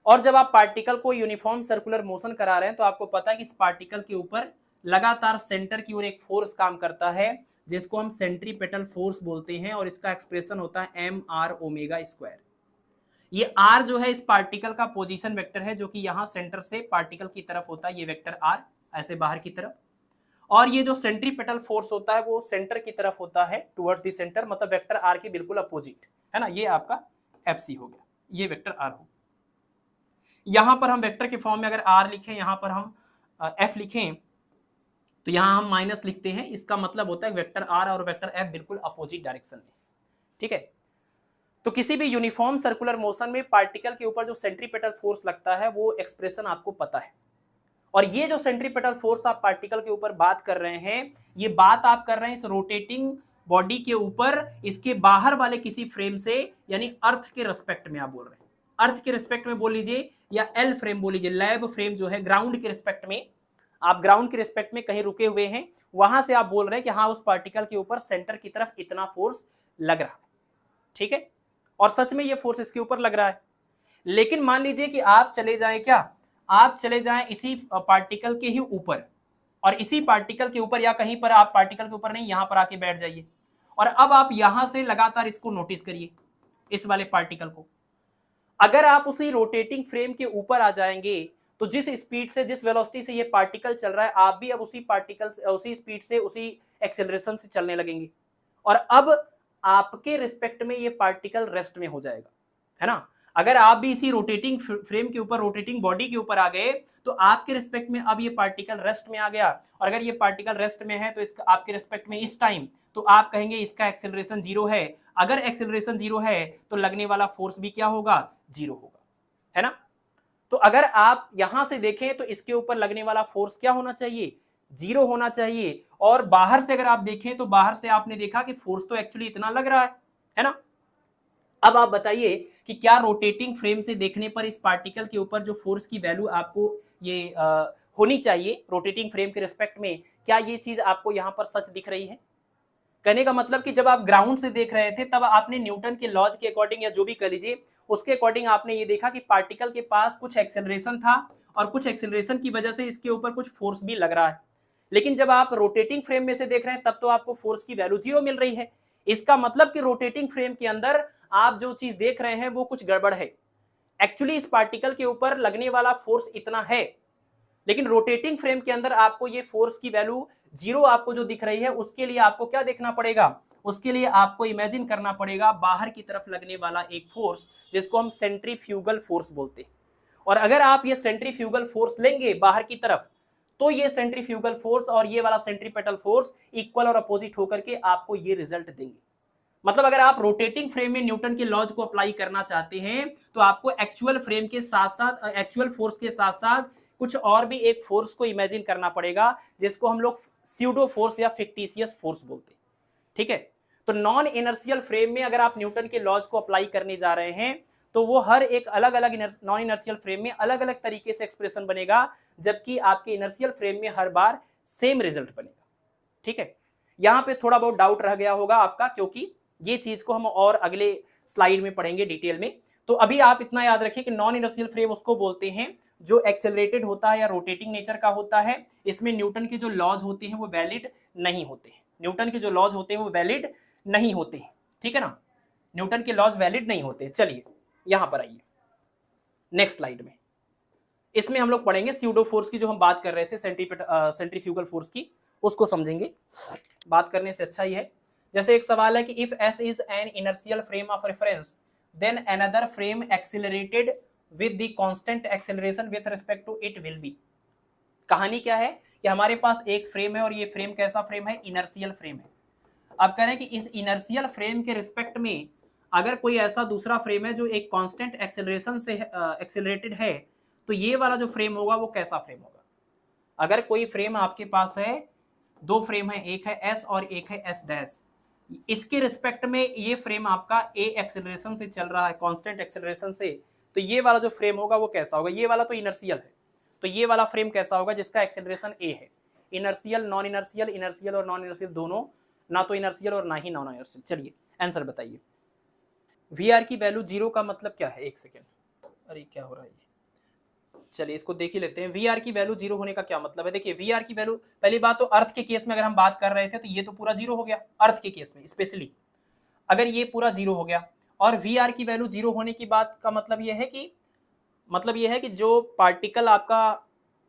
और जब आप पार्टिकल को यूनिफॉर्म सर्कुलर मोशन करा रहे हैं तो आपको पता है कि इस पार्टिकल के ऊपर लगातार सेंटर की ओर एक फोर्स काम करता है, जिसको हम सेंट्रीपेटल फोर्स बोलते हैं, और इसका एक्सप्रेशन होता है एम आर ओमेगा स्क्वायर। ये आर जो है इस पार्टिकल का पोजीशन वेक्टर है, जो कि यहां सेंटर से पार्टिकल की तरफ होता है, ये वेक्टर आर ऐसे बाहर की तरफ। और ये जो सेंट्रीपेटल फोर्स होता है वो सेंटर की तरफ होता है, टुवर्ड्स द सेंटर, मतलब वेक्टर आर के बिल्कुल अपोजिट है ना। ये आपका एफ सी हो गया, ये वेक्टर आर हो। यहां पर हम वेक्टर के फॉर्म में अगर आर लिखें, यहां पर हम एफ लिखें, तो यहां हम माइनस लिखते हैं। इसका मतलब होता है वेक्टर आर और वेक्टर एफ बिल्कुल अपोजिट डायरेक्शन में। ठीक है, तो किसी भी यूनिफॉर्म सर्कुलर मोशन में पार्टिकल के ऊपर जो सेंट्रीपेटल फोर्स लगता है वो एक्सप्रेशन आपको पता है। और ये जो सेंट्रीपेटल फोर्स आप पार्टिकल के ऊपर बात कर रहे हैं, ये बात आप कर रहे हैं इस रोटेटिंग बॉडी के ऊपर, इसके बाहर वाले किसी फ्रेम से, यानी अर्थ के रिस्पेक्ट में आप बोल रहे हैं। अर्थ के रिस्पेक्ट में बोल लीजिए, या एल फ्रेम बोल लीजिए, लैब फ्रेम जो है, ग्राउंड के रिस्पेक्ट में, आप ग्राउंड के रिस्पेक्ट में कहीं रुके हुए हैं, वहां से आप बोल रहे हैं कि हाँ उस पार्टिकल के ऊपर सेंटर की तरफ इतना फोर्स लग रहा है। ठीक है, और सच में ये फोर्स इसके ऊपर लग रहा है। लेकिन मान लीजिए कि आप चले जाएं, क्या आप चले जाएं इसी पार्टिकल के ही ऊपर, और इसी पार्टिकल के ऊपर या कहीं पर, आप पार्टिकल के ऊपर नहीं, यहां पर आके बैठ जाइए, और अब आप यहां से लगातार इसको नोटिस करिए, इस वाले पार्टिकल को। अगर आप उसी रोटेटिंग फ्रेम के ऊपर आ जाएंगे तो जिस स्पीड से, जिस वेलोसिटी से ये पार्टिकल चल रहा है, आप भी अब उसी पार्टिकल से, उसी स्पीड से, उसी एक्सेलरेशन से चलने लगेंगे, और अब आपके रिस्पेक्ट में ये पार्टिकल रेस्ट में हो जाएगा, है ना। अगर आप भी इसी रोटेटिंग फ्रेम के ऊपर, रोटेटिंग बॉडी के ऊपर आ गए, तो आपके रिस्पेक्ट में अब ये पार्टिकल रेस्ट में आ गया, और अगर ये पार्टिकल रेस्ट में है तो इसका आपके रिस्पेक्ट में इस टाइम, तो आप कहेंगे इसका एक्सेलरेशन जीरो है। अगर एक्सेलरेशन जीरो है तो लगने वाला फोर्स भी क्या होगा, जीरो होगा, है ना। तो अगर आप यहां से देखें तो इसके ऊपर लगने वाला फोर्स क्या होना चाहिए, जीरो होना चाहिए। और बाहर से अगर आप देखें तो बाहर से आपने देखा कि फोर्स तो एक्चुअली इतना लग रहा है ना। अब आप बताइए कि क्या रोटेटिंग फ्रेम से देखने पर इस पार्टिकल के ऊपर जो फोर्स की वैल्यू आपको ये होनी चाहिए रोटेटिंग फ्रेम के रिस्पेक्ट में, क्या ये चीज आपको यहां पर सच दिख रही है। कहने का मतलब कि जब आप ग्राउंड से देख रहे थे तब आपने न्यूटन के लॉज के अकॉर्डिंग, या जो भी कर लीजिए उसके अकॉर्डिंग, आपने ये देखा कि पार्टिकल के पास कुछ एक्सेलरेशन था, और कुछ एक्सेलरेशन की वजह से इसके ऊपर कुछ फोर्स भी लग रहा है। लेकिन जब आप रोटेटिंग फ्रेम में से देख रहे हैं तब तो आपको फोर्स की वैल्यू जीरो मिल रही है। इसका मतलब कि रोटेटिंग फ्रेम के अंदर आप जो चीज देख रहे हैं वो कुछ गड़बड़ है। एक्चुअली इस पार्टिकल के ऊपर लगने वाला फोर्स इतना है, लेकिन रोटेटिंग फ्रेम के अंदर आपको ये फोर्स की वैल्यू जीरो आपको जो दिख रही है, उसके लिए आपको क्या देखना पड़ेगा, उसके लिए आपको इमेजिन करना पड़ेगा बाहर की तरफ लगने वाला एक फोर्स, जिसको हम सेंट्रीफ्यूगल फोर्स बोलते हैं। और अगर आप ये सेंट्रीफ्यूगल फोर्स लेंगे बाहर की तरफ, तो ये सेंट्रीफ्यूगल फोर्स और ये वाला सेंट्रीपेटल फोर्स इक्वल और अपोजिट होकर के आपको ये रिजल्ट देंगे। मतलब अगर आप रोटेटिंग फ्रेम में न्यूटन के लॉज को अप्लाई करना चाहते हैं तो आपको एक्चुअल फ्रेम के साथ साथ, एक्चुअल फोर्स के साथ साथ कुछ और भी एक फोर्स को इमेजिन करना पड़ेगा, जिसको हम लोग स्यूडो फोर्स या फिक्टिशियस फोर्स बोलते हैं। ठीक है, तो नॉन इनर्शियल फ्रेम में अगर आप न्यूटन के लॉज को अप्लाई करने जा रहे हैं तो वो हर एक अलग अलग नॉन इनर्शियल फ्रेम में अलग अलग तरीके से एक्सप्रेशन बनेगा, जबकि आपके इनर्शियल फ्रेम में हर बार सेम रिजल्ट बनेगा। ठीक है, यहां पे थोड़ा बहुत डाउट रह गया होगा आपका, क्योंकि ये चीज को हम और अगले स्लाइड में पढ़ेंगे डिटेल में। तो अभी आप इतना याद रखिए कि नॉन इनर्शियल फ्रेम उसको बोलते हैं जो एक्सेलरेटेड होता है या रोटेटिंग नेचर का होता है। इसमें न्यूटन के जो लॉज होते हैं वो वैलिड नहीं होते हैं, न्यूटन के जो लॉज होते हैं वो वैलिड नहीं होते हैं। ठीक है ना, न्यूटन के लॉज वैलिड नहीं होते। चलिए यहां पर आइए नेक्स्ट स्लाइड में, इसमें हम लोग पढ़ेंगे स्यूडो फोर्स की, जो हम बात कर रहे थे सेंट्रीफ्यूगल फोर्स की, उसको समझेंगे। बात करने से अच्छा ही है। जैसे एक सवाल है कि if S is an inertial frame of reference then another frame accelerated with the constant acceleration with respect to it will be. कहानी क्या है कि हमारे पास एक फ्रेम है और ये फ्रेम कैसा फ्रेम है, इनर्शियल फ्रेम है। अब कह रहे हैं कि इस इनर्शियल फ्रेम के रिस्पेक्ट में अगर कोई ऐसा दूसरा फ्रेम है जो एक कांस्टेंट एक्सेलरेशन से एक्सेलरेटेड है, तो ये वाला जो फ्रेम होगा वो कैसा फ्रेम होगा। अगर कोई फ्रेम आपके पास है, दो फ्रेम है, एक है एस और एक है एस डैश, इसके रिस्पेक्ट में ये फ्रेम आपका ए एक्सेलरेशन से चल रहा है, कांस्टेंट एक्सेलरेशन से, तो ये वाला जो फ्रेम होगा वो कैसा होगा। ये वाला तो इनर्शियल है, तो ये वाला फ्रेम कैसा होगा जिसका एक्सेलरेशन ए है। इनर्शियल, नॉन इनर्शियल, इनर्शियल और नॉन इनर्शियल दोनों, ना तो इनर्शियल और ना ही नॉन इनर्शियल। चलिए आंसर बताइए। वी आर की वैल्यू जीरो का मतलब क्या है, एक सेकेंड, अरे क्या हो रहा है, चलिए इसको देख ही लेते हैं। वी आर की वैल्यू जीरो होने का क्या मतलब है। देखिए वी आर की वैल्यू, पहली बात तो अर्थ के केस में अगर हम बात कर रहे थे तो ये तो पूरा जीरो हो गया। अर्थ के केस में स्पेशली अगर ये पूरा जीरो हो गया, और वी आर की वैल्यू जीरो होने की बात का मतलब ये है कि जो पार्टिकल आपका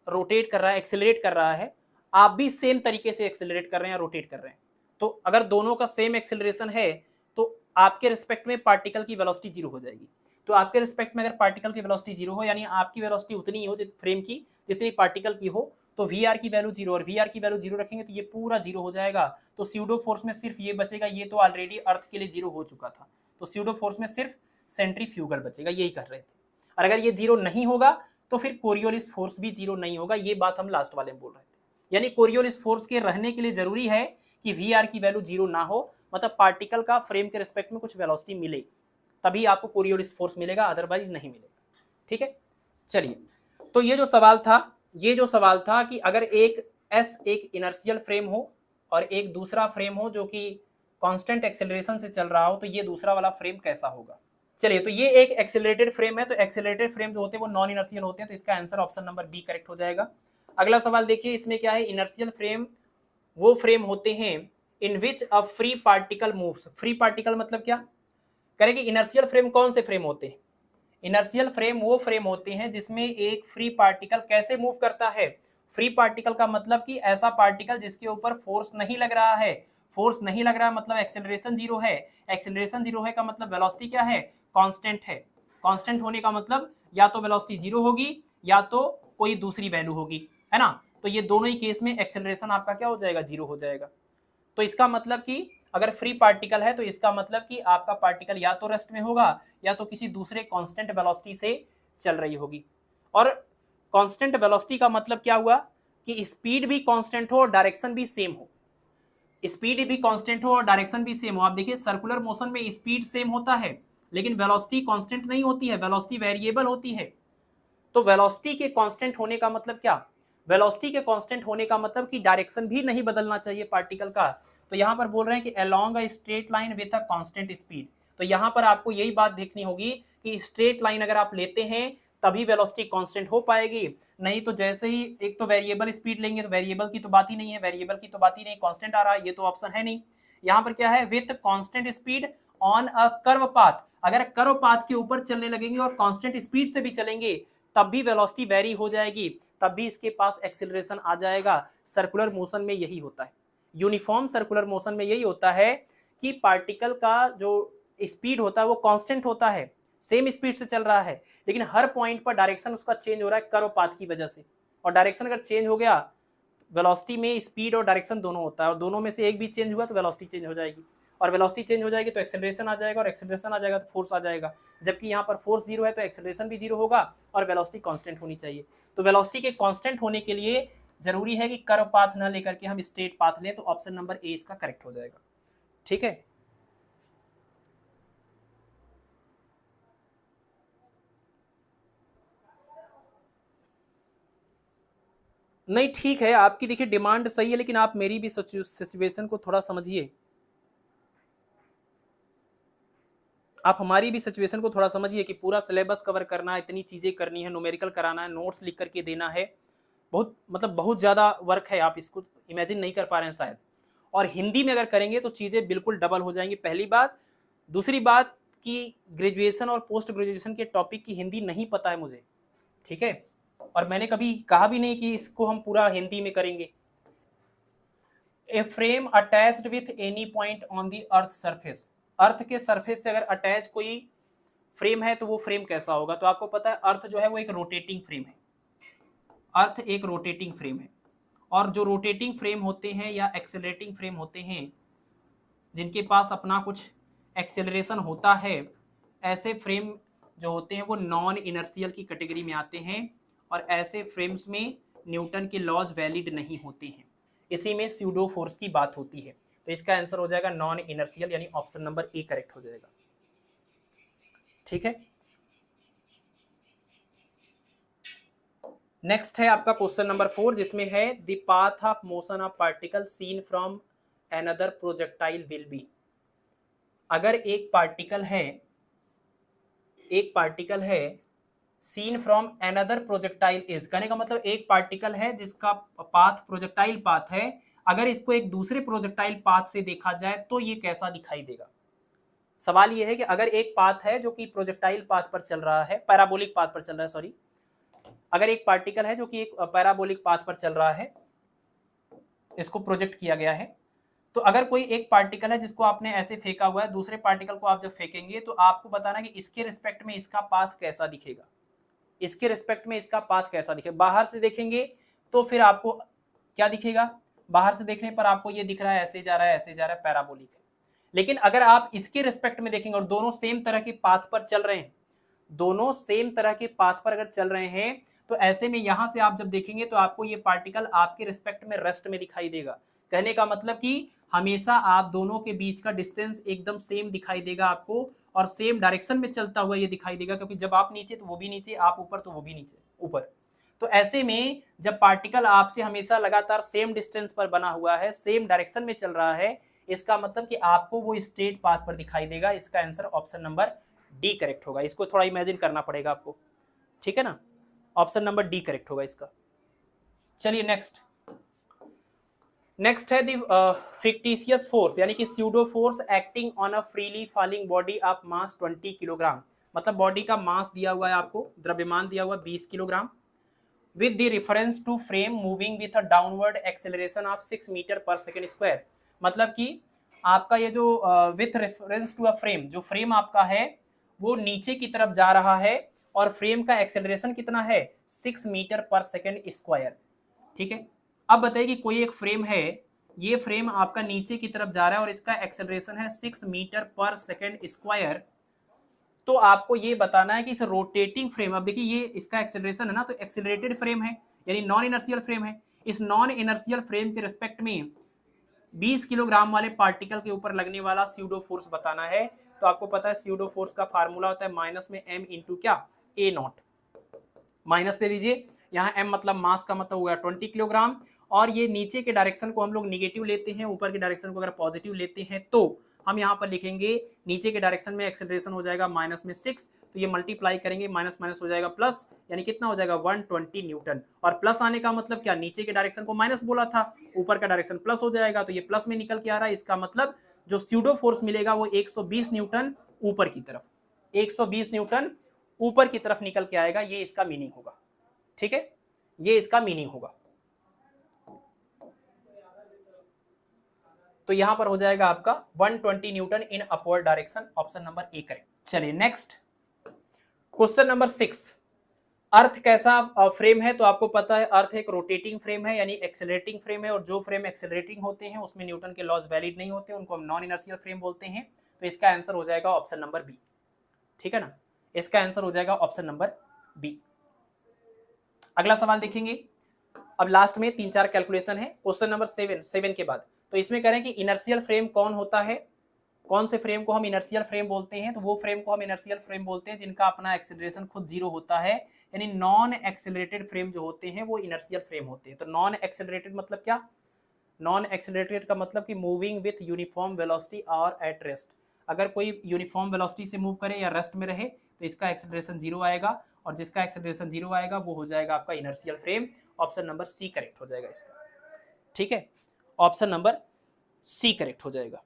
रोटेट कर रहा है, एक्सेलरेट कर रहा है, आप भी सेम तरीके से एक्सेलरेट कर रहे हैं, रोटेट कर रहे हैं। तो अगर दोनों का सेम एक्सेलरेशन है तो आपके रिस्पेक्ट में पार्टिकल की वेलोसिटी जीरो हो जाएगी। तो आपके रिस्पेक्ट में अगर पार्टिकल की वेलोसिटी जीरो हो, यानी आपकी वेलोसिटी उतनी हो फ्रेम की जितनी पार्टिकल की हो, तो वी आर की वैल्यू जीरो, और वी आर की वैल्यू जीरो रखेंगे तो ये पूरा जीरो हो जाएगा। तो स्यूडो फोर्स में सिर्फ ये बचेगा, ये तो ऑलरेडी अर्थ के लिए जीरो हो चुका था, तो स्यूडो फोर्स में सिर्फ सेंट्रीफ्यूगल बचेगा, यही कर रहे थे। और अगर ये जीरो नहीं होगा तो फिर कोरियोलिस फोर्स भी जीरो नहीं होगा। ये बात हम लास्ट वाले में बोल रहे थे, यानी कोरियोलिस फोर्स के रहने के लिए जरूरी है कि वी आर की वैल्यू जीरो ना हो, मतलब पार्टिकल का फ्रेम के रिस्पेक्ट में कुछ वेलोसिटी मिले, तभी आपको कोरियोलिस फोर्स मिलेगा, अदरवाइज नहीं मिलेगा। ठीक है, चलिए तो ये जो सवाल था कि अगर एक एस एक इनर्शियल फ्रेम हो और एक दूसरा फ्रेम हो जो कि कांस्टेंट एक्सेलरेशन से चल रहा हो, तो ये दूसरा वाला फ्रेम कैसा होगा। चलिए तो ये एक एक्सेलरेटेड फ्रेम है, तो एक्सेलरेटेड फ्रेम जो होते हैं वो नॉन इनर्शियल होते हैं, तो इसका answer option number B correct हो जाएगा। अगला सवाल देखिए, इसमें क्या है, इनर्शियल फ्रेम वो फ्रेम होते हैं in which a free particle moves. Free particle मतलब क्या करेंगे, इनर्शियल फ्रेम कौन से फ्रेम होते हैं, इनर्शियल फ्रेम वो फ्रेम होते हैं जिसमें एक फ्री पार्टिकल कैसे मूव करता है। फ्री पार्टिकल का मतलब कि ऐसा पार्टिकल जिसके ऊपर फोर्स नहीं लग रहा है। फोर्स नहीं लग रहा है मतलब एक्सेलरेशन जीरो है, एक्सेलरेशन जीरो है का मतलब वेलोसिटी क्या है, कांस्टेंट है। कांस्टेंट होने का मतलब या तो वेलोसिटी जीरो होगी या तो कोई दूसरी वैल्यू होगी, है ना। तो ये दोनों ही केस में एक्सेलरेशन आपका क्या हो जाएगा, जीरो हो जाएगा। तो इसका मतलब कि अगर फ्री पार्टिकल है तो इसका मतलब कि आपका पार्टिकल या तो रेस्ट में होगा या तो किसी दूसरे कांस्टेंट वेलोसिटी से चल रही होगी। और कांस्टेंट वेलोसिटी का मतलब क्या हुआ कि स्पीड भी कांस्टेंट हो और डायरेक्शन भी सेम हो। स्पीड भी कांस्टेंट हो और डायरेक्शन भी सेम हो। आप देखिए सर्कुलर मोशन में स्पीड सेम होता है लेकिन वेलोसिटी कांस्टेंट नहीं होती है, वेलोसिटी वेरिएबल होती है। तो वेलोसिटी के कांस्टेंट होने का मतलब क्या, वेलोसिटी के कांस्टेंट होने का मतलब कि डायरेक्शन भी नहीं बदलना चाहिए पार्टिकल का। तो यहां पर बोल रहे हैं कि along a straight line with a constant speed. तो यहां पर आपको यही बात देखनी होगी कि स्ट्रेट लाइन अगर आप लेते हैं तभी वेलोसिटी कांस्टेंट हो पाएगी, नहीं तो जैसे ही एक तो वेरिएबल स्पीड लेंगे तो वेरिएबल की तो बात ही नहीं है, वेरिएबल की तो बात ही नहीं, कांस्टेंट आ रहा है, ये तो ऑप्शन है नहीं। यहां पर क्या है, with constant speed on a curve path. अगर कर्व पाथ के ऊपर चलने लगेंगे और कांस्टेंट स्पीड से भी चलेंगे तब भी वेलोसिटी वेरी हो जाएगी, तब भी इसके पास एक्सेलरेशन आ जाएगा। सर्कुलर मोशन में यही होता है, यूनिफॉर्म सर्कुलर मोशन में यही होता है कि पार्टिकल का जो स्पीड होता है वो कांस्टेंट होता है, सेम स्पीड से चल रहा है, लेकिन हर पॉइंट पर डायरेक्शन उसका चेंज हो रहा है कर्व पाथ की वजह से। और डायरेक्शन अगर चेंज हो गया, वेलोसिटी में स्पीड और डायरेक्शन दोनों होता है, और दोनों में से एक भी चेंज हुआ तो वेलोसिटी चेंज हो जाएगी, और वेलोसिटी चेंज हो जाएगी तो एक्सेलरेशन आ जाएगा, और एक्सेलरेशन आ जाएगा तो फोर्स आ जाएगा। जबकि यहाँ पर फोर्स जीरो है तो एक्सेलरेशन भी जीरो होगा और वेलोसिटी कांस्टेंट होनी चाहिए। तो वेलोसिटी के कांस्टेंट होने के लिए जरूरी है कि कर्व पाथ न लेकर के हम स्ट्रेट पाथ लें, तो ऑप्शन नंबर ए इसका करेक्ट हो जाएगा। ठीक है, नहीं ठीक है, आपकी देखिए डिमांड सही है, लेकिन आप मेरी भी सिचुएशन को थोड़ा समझिए। आप हमारी भी सिचुएशन को थोड़ा समझिए कि पूरा सिलेबस कवर करना है, इतनी चीजें करनी है, न्यूमेरिकल कराना है, नोट्स लिख करके देना है, बहुत मतलब बहुत ज्यादा वर्क है, आप इसको इमेजिन नहीं कर पा रहे हैं शायद। और हिंदी में अगर करेंगे तो चीजें बिल्कुल डबल हो जाएंगी, पहली बात। दूसरी बात कि ग्रेजुएशन और पोस्ट ग्रेजुएशन के टॉपिक की हिंदी नहीं पता है मुझे, ठीक है, और मैंने कभी कहा भी नहीं कि इसको हम पूरा हिंदी में करेंगे। A frame attached with any point on the earth surface, earth के सरफेस से अगर अटैच कोई फ्रेम है तो वो फ्रेम कैसा होगा? तो आपको पता है अर्थ जो है वो एक रोटेटिंग फ्रेम है, अर्थ एक रोटेटिंग फ्रेम है। और जो रोटेटिंग फ्रेम होते हैं या एक्सेलरेटिंग फ्रेम होते हैं, जिनके पास अपना कुछ एक्सेलरेशन होता है, ऐसे फ्रेम जो होते हैं वो नॉन इनर्शियल की कैटेगरी में आते हैं, और ऐसे फ्रेम्स में न्यूटन के लॉज वैलिड नहीं होते हैं, इसी में स्यूडो फोर्स की बात होती है। तो इसका आंसर हो जाएगा नॉन इनर्शियल, यानी ऑप्शन नंबर ए करेक्ट हो जाएगा। ठीक है, नेक्स्ट है आपका क्वेश्चन नंबर 4, जिसमें है the path of motion of particle seen from another projectile will be. अगर एक पार्टिकल है seen from another projectile is, कहने का मतलब एक पार्टिकल है जिसका पाथ प्रोजेक्टाइल पाथ है, अगर इसको एक दूसरे प्रोजेक्टाइल पाथ से देखा जाए तो ये कैसा दिखाई देगा। सवाल ये है कि अगर एक पाथ है जो कि प्रोजेक्टाइल पाथ पर चल रहा है, पैराबोलिक पाथ पर चल रहा है, सॉरी, अगर एक पार्टिकल है जो कि एक पैराबोलिक पाथ पर चल रहा है, इसको प्रोजेक्ट किया गया है, तो अगर कोई एक पार्टिकल है जिसको आपने ऐसे फेंका हुआ है, दूसरे पार्टिकल को आप जब फेंकेंगे तो आपको बताना कि इसके रिस्पेक्ट में इसका पाथ कैसा दिखेगा, इसके रिस्पेक्ट में इसका पाथ कैसा दिखेगा। बाहर से देखेंगे तो फिर आपको क्या दिखेगा? बाहर से देखने पर आपको ये दिख रहा है ऐसे जा रहा है, ऐसे जा रहा है, पैराबोलिक है। लेकिन अगर आप इसके रिस्पेक्ट में देखेंगे और दोनों सेम तरह के पाथ पर चल रहे हैं, दोनों सेम तरह के पाथ पर अगर चल रहे हैं, तो ऐसे में यहां से आप जब देखेंगे तो आपको ये पार्टिकल आपके रिस्पेक्ट में रेस्ट में दिखाई देगा। कहने का मतलब कि हमेशा आप दोनों के बीच का डिस्टेंस एकदम सेम दिखाई देगा आपको, और सेम डायरेक्शन में चलता हुआ ये दिखाई देगा, क्योंकि जब आप नीचे तो वो भी नीचे, आप ऊपर तो वो भी नीचे ऊपर। तो ऐसे में जब पार्टिकल आपसे हमेशा लगातार सेम डिस्टेंस पर बना हुआ है, सेम डायरेक्शन में चल रहा है, इसका मतलब कि आपको वो स्ट्रेट पाथ पर दिखाई देगा। इसका answer option number D correct होगा। इसको थोड़ा इमेजिन करना पड़ेगा आपको, ठीक है ना, ऑप्शन नंबर डी करेक्ट होगा इसका। चलिए नेक्स्ट है दी फिक्टिशियस फोर्स, यानी कि pseudo force acting on a freely falling body of mass 20 kilogram. मतलब बॉडी का मास दिया हुआ है आपको, द्रव्यमान दिया हुआ 20 kilogram, with the reference to frame moving with a downward acceleration of 6 metre per second square. मतलब कि आपका ये जो with reference to a frame, जो फ्रेम आपका है वो नीचे की तरफ जा रहा है, और फ्रेम का एक्सेलरेशन कितना है? 6 मीटर पर सेकेंड स्क्वायर। ठीक है, अब बताइए कि कोई एक फ्रेम है, ये फ्रेम आपका नीचे की तरफ जा रहा है और इसका एक्सेलरेशन है 6 मीटर पर सेकेंड स्क्वायर। तो आपको ये बताना है कि इस रोटेटिंग फ्रेम, अब देखिए ये इसका एक्सेलरेशन है ना, तो एक्सेलरेटेड फ्रेम है, यानी नॉन इनर्शियल फ्रेम है। इस नॉन इनर्शियल फ्रेम के रिस्पेक्ट में 20 किलोग्राम वाले पार्टिकल के ऊपर लगने वाला स्यूडो फोर्स बताना है। तो आपको पता है स्यूडो फोर्स का फार्मूला होता है माइनस में m इंटू क्या, ए नॉट, माइनस ले लीजिए, यहाँ m मतलब मास का मतलब हुआ 20 किलोग्राम, और ये नीचे के डायरेक्शन को हम लोग निगेटिव लेते हैं, ऊपर के डायरेक्शन को अगर पॉजिटिव लेते हैं तो हम यहाँ पर लिखेंगे नीचे के डायरेक्शन में एक्सेलरेशन हो जाएगा माइनस में 6, तो ये मल्टीप्लाई करेंगे, माइनस माइनस हो जाएगा प्लस, यानी कितना हो जाएगा 120 न्यूटन। और प्लस आने का मतलब क्या, नीचे के डायरेक्शन को माइनस बोला था, ऊपर का डायरेक्शन प्लस हो जाएगा, तो ये प्लस में निकल के आ रहा है। इसका मतलब जो स्यूडो फोर्स मिलेगा वो 120 न्यूटन ऊपर की तरफ, 120 न्यूटन ऊपर की तरफ निकल के आएगा, ये इसका मीनिंग होगा। ठीक है, ये इसका मीनिंग होगा। तो यहां पर हो जाएगा आपका 120 Newton in upward direction, option number A correct. चलिए नेक्स्ट क्वेश्चन नंबर 6, अर्थ कैसा फ्रेम है? तो आपको पता है अर्थ एक रोटेटिंग फ्रेम है, यानी एक्सेलरेटिंग फ्रेम है, और जो फ्रेम एक्सेलरेटिंग होते हैं उसमें न्यूटन के लॉज वैलिड नहीं होते, उनको हम नॉन इनर्शियल फ्रेम बोलते हैं। तो इसका आंसर हो जाएगा ऑप्शन नंबर बी, ठीक है ना, इसका आंसर हो जाएगा ऑप्शन नंबर बी। अगला सवाल देखेंगे, अब लास्ट में 3-4 कैलकुलेशन है, क्वेश्चन नंबर 7 के बाद। तो इसमें कह रहे हैं कि इनर्शियल फ्रेम कौन होता है, कौन से फ्रेम को हम इनर्शियल फ्रेम बोलते हैं? तो वो फ्रेम को हम इनर्शियल फ्रेम बोलते हैं जिनका अपना एक्सेलरेशन खुद जीरो होता है, यानी नॉन एक्सेलरेटेड फ्रेम जो होते हैं वो इनर्शियल फ्रेम होते हैं। तो नॉन एक्सेलरेटेड मतलब क्या? नॉन एक्सेलरेटेड का मतलब कि मूविंग विथ यूनिफॉर्म वेलोसिटी और एट रेस्ट। अगर कोई यूनिफॉर्म वेलोसिटी से मूव करे या रेस्ट में रहे तो इसका एक्सेलरेशन जीरो आएगा, और जिसका एक्सेलरेशन जीरो आएगा वो हो जाएगा आपका inertial frame. Option number C correct हो जाएगा इसका। ठीक है, ऑप्शन नंबर सी करेक्ट हो जाएगा।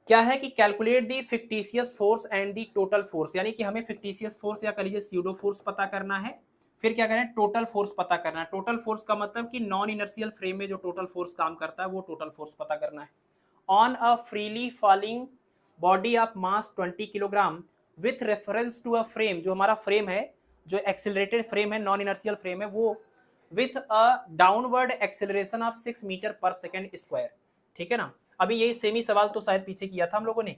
क्या है कि calculate the fictitious force and the total force, यानी कि हमें फिक्टिशियस फोर्स या कह लीजिए स्यूडो फोर्स पता करना है, फिर क्या करें टोटल फोर्स पता करना है। टोटल फोर्स का मतलब कि नॉन इनर्शियल फ्रेम में जो टोटल फोर्स काम करता है वो टोटल फोर्स पता करना है। On a freely falling body of mass 20 kilogram with reference to a frame, जो हमारा फ्रेम है, जो एक्सिलरेटेड फ्रेम है, नॉन इनर्शियल फ्रेम है, वो with a downward acceleration of 6 metre per second square. ठीक है ना, अभी यही सेमी सवाल तो शायद पीछे किया था हम लोगों ने,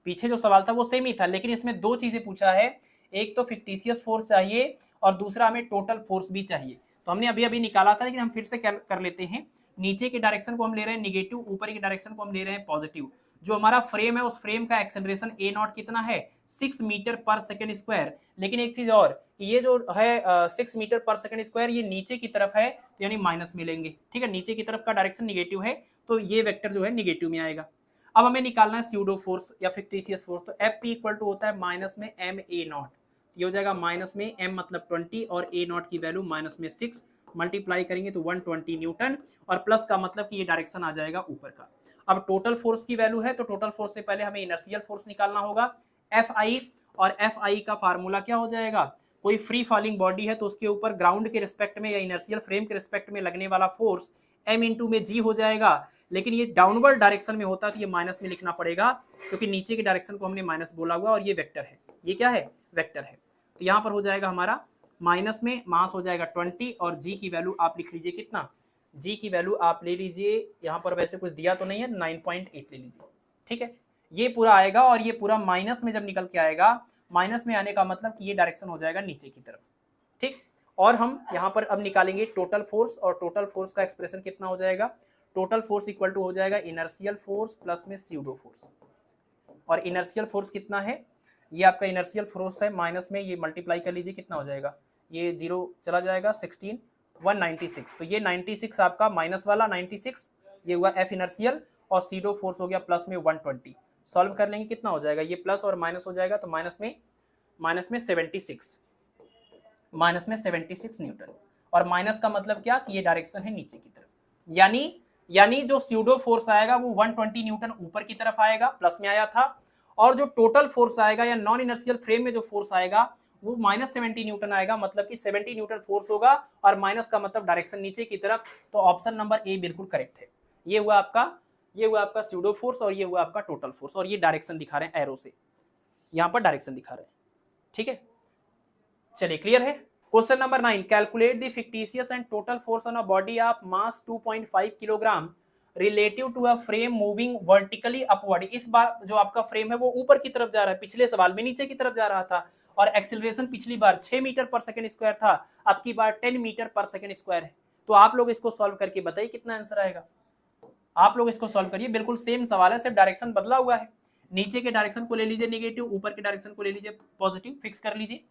पीछे जो सवाल था वो सेम ही था, लेकिन इसमें दो चीजें पूछा है, एक तो फिक्टिशियस फोर्स चाहिए और दूसरा हमें टोटल फोर्स भी चाहिए। तो हमने अभी अभी निकाला था, लेकिन हम फिर से कर लेते हैं। नीचे के डायरेक्शन को हम ले रहे हैं निगेटिव, ऊपर के डायरेक्शन को हम ले रहे हैं पॉजिटिव। जो हमारा फ्रेम है उस फ्रेम का एक्सेलरेशन ए नॉट कितना है? 6 मीटर पर सेकेंड स्क्वायर। लेकिन एक चीज और, ये जो है 6 मीटर पर सेकेंड स्क्वायर, ये नीचे की तरफ है तो यानी माइनस मिलेंगे। ठीक है, नीचे की तरफ का डायरेक्शन निगेटिव है तो ये वेक्टर जो है निगेटिव में आएगा। अब हमें निकालना है स्यूडो फोर्स या फिक्टिशियस फोर्स। तो एफ पी इक्वल टू होता है माइनस में एम ए नॉट, ये हो जाएगा माइनस में एम मतलब 20 और ए नॉट की वैल्यू माइनस में 6, मल्टीप्लाई करेंगे तो 120 न्यूटन, और प्लस का मतलब कि ये डायरेक्शन आ जाएगा ऊपर का। अब टोटल फोर्स की वैल्यू है तो टोटल फोर्स से पहले हमें इनर्शियल फोर्स निकालना होगा एफ आई, और एफ आई का फार्मूला क्या हो जाएगा? कोई फ्री फॉलिंग बॉडी है तो उसके ऊपर ग्राउंड के रिस्पेक्ट में या इनर्शियल फ्रेम के रिस्पेक्ट में लगने वाला फोर्स एम इंटू में जी हो जाएगा। लेकिन ये डाउनवर्ड डायरेक्शन में होता है तो ये माइनस में लिखना पड़ेगा, क्योंकि नीचे के डायरेक्शन को हमने माइनस बोला हुआ और ये वेक्टर है। ये क्या है? वेक्टर है। तो यहाँ पर हो जाएगा हमारा माइनस में मास हो जाएगा 20, और जी की वैल्यू आप लिख लीजिए कितना? जी की वैल्यू आप ले लीजिए, यहाँ पर वैसे कुछ दिया तो नहीं है, 9.8 ले लीजिए। ठीक है, ये पूरा आएगा, और ये पूरा माइनस में जब निकल के आएगा, माइनस में आने का मतलब कि ये डायरेक्शन हो जाएगा नीचे की तरफ। ठीक, और हम यहाँ पर अब निकालेंगे टोटल फोर्स, और टोटल फोर्स का एक्सप्रेशन कितना हो जाएगा? टोटल फोर्स इक्वल टू हो जाएगा इनर्शियल फोर्स प्लस में स्यूडो फोर्स। और इनर्शियल फोर्स कितना है? ये आपका इनर्शियल फोर्स है, माइनस में ये मल्टीप्लाई कर लीजिए कितना हो जाएगा, ये जीरो चला जाएगा, 16 196। तो ये 96 आपका माइनस वाला 96, ये हुआ एफ इनर्शियल, और सीडो फोर्स हो गया प्लस में 120। सॉल्व कर लेंगे कितना हो जाएगा, ये प्लस और माइनस हो जाएगा तो माइनस में 76, माइनस में 76 न्यूटन। और माइनस का मतलब क्या कि ये डायरेक्शन है नीचे की तरफ, यानी जो स्यूडो फोर्स आएगा वो 120 न्यूटन ऊपर की तरफ आएगा, प्लस में आया था, और जो टोटल फोर्स आएगा या नॉन इनर्शियल फ्रेम में जो फोर्स आएगा वो -70 न्यूटन आएगा, मतलब कि 70 न्यूटन फोर्स होगा, और माइनस का मतलब डायरेक्शन नीचे की तरफ। तो ऑप्शन नंबर ए बिल्कुल करेक्ट है। ये हुआ आपका स्यूडो फोर्स, और ये हुआ आपका टोटल फोर्स, और ये डायरेक्शन दिखा रहे हैं एरो से, यहाँ पर डायरेक्शन दिखा रहे हैं। ठीक है, चलिए क्लियर है। Question number 9, calculate the fictitious and total force on a body of mass 2.5 kilogram relative to a frame moving vertically upward. इस बार जो आपका फ्रेम है वो ऊपर की तरफ जा रहा है, पिछले सवाल में नीचे की तरफ जा रहा था, और एक्सेलरेशन पिछली बार 6 मीटर पर सेकंड स्क्वायर था, अब की बार 10 मीटर पर सेकंड स्क्वायर है। तो आप लोग इसको सॉल्व करके बताइए कितना आंसर आएगा। आप लोग इसको सॉल्व करिए, बिल्कुल सेम सवाल है, सिर्फ डायरेक्शन बदला हुआ है। नीचे के डायरेक्शन को ले लीजिए निगेटिव, ऊपर के डायरेक्शन को ले लीजिए पॉजिटिव, फिक्स कर लीजिए।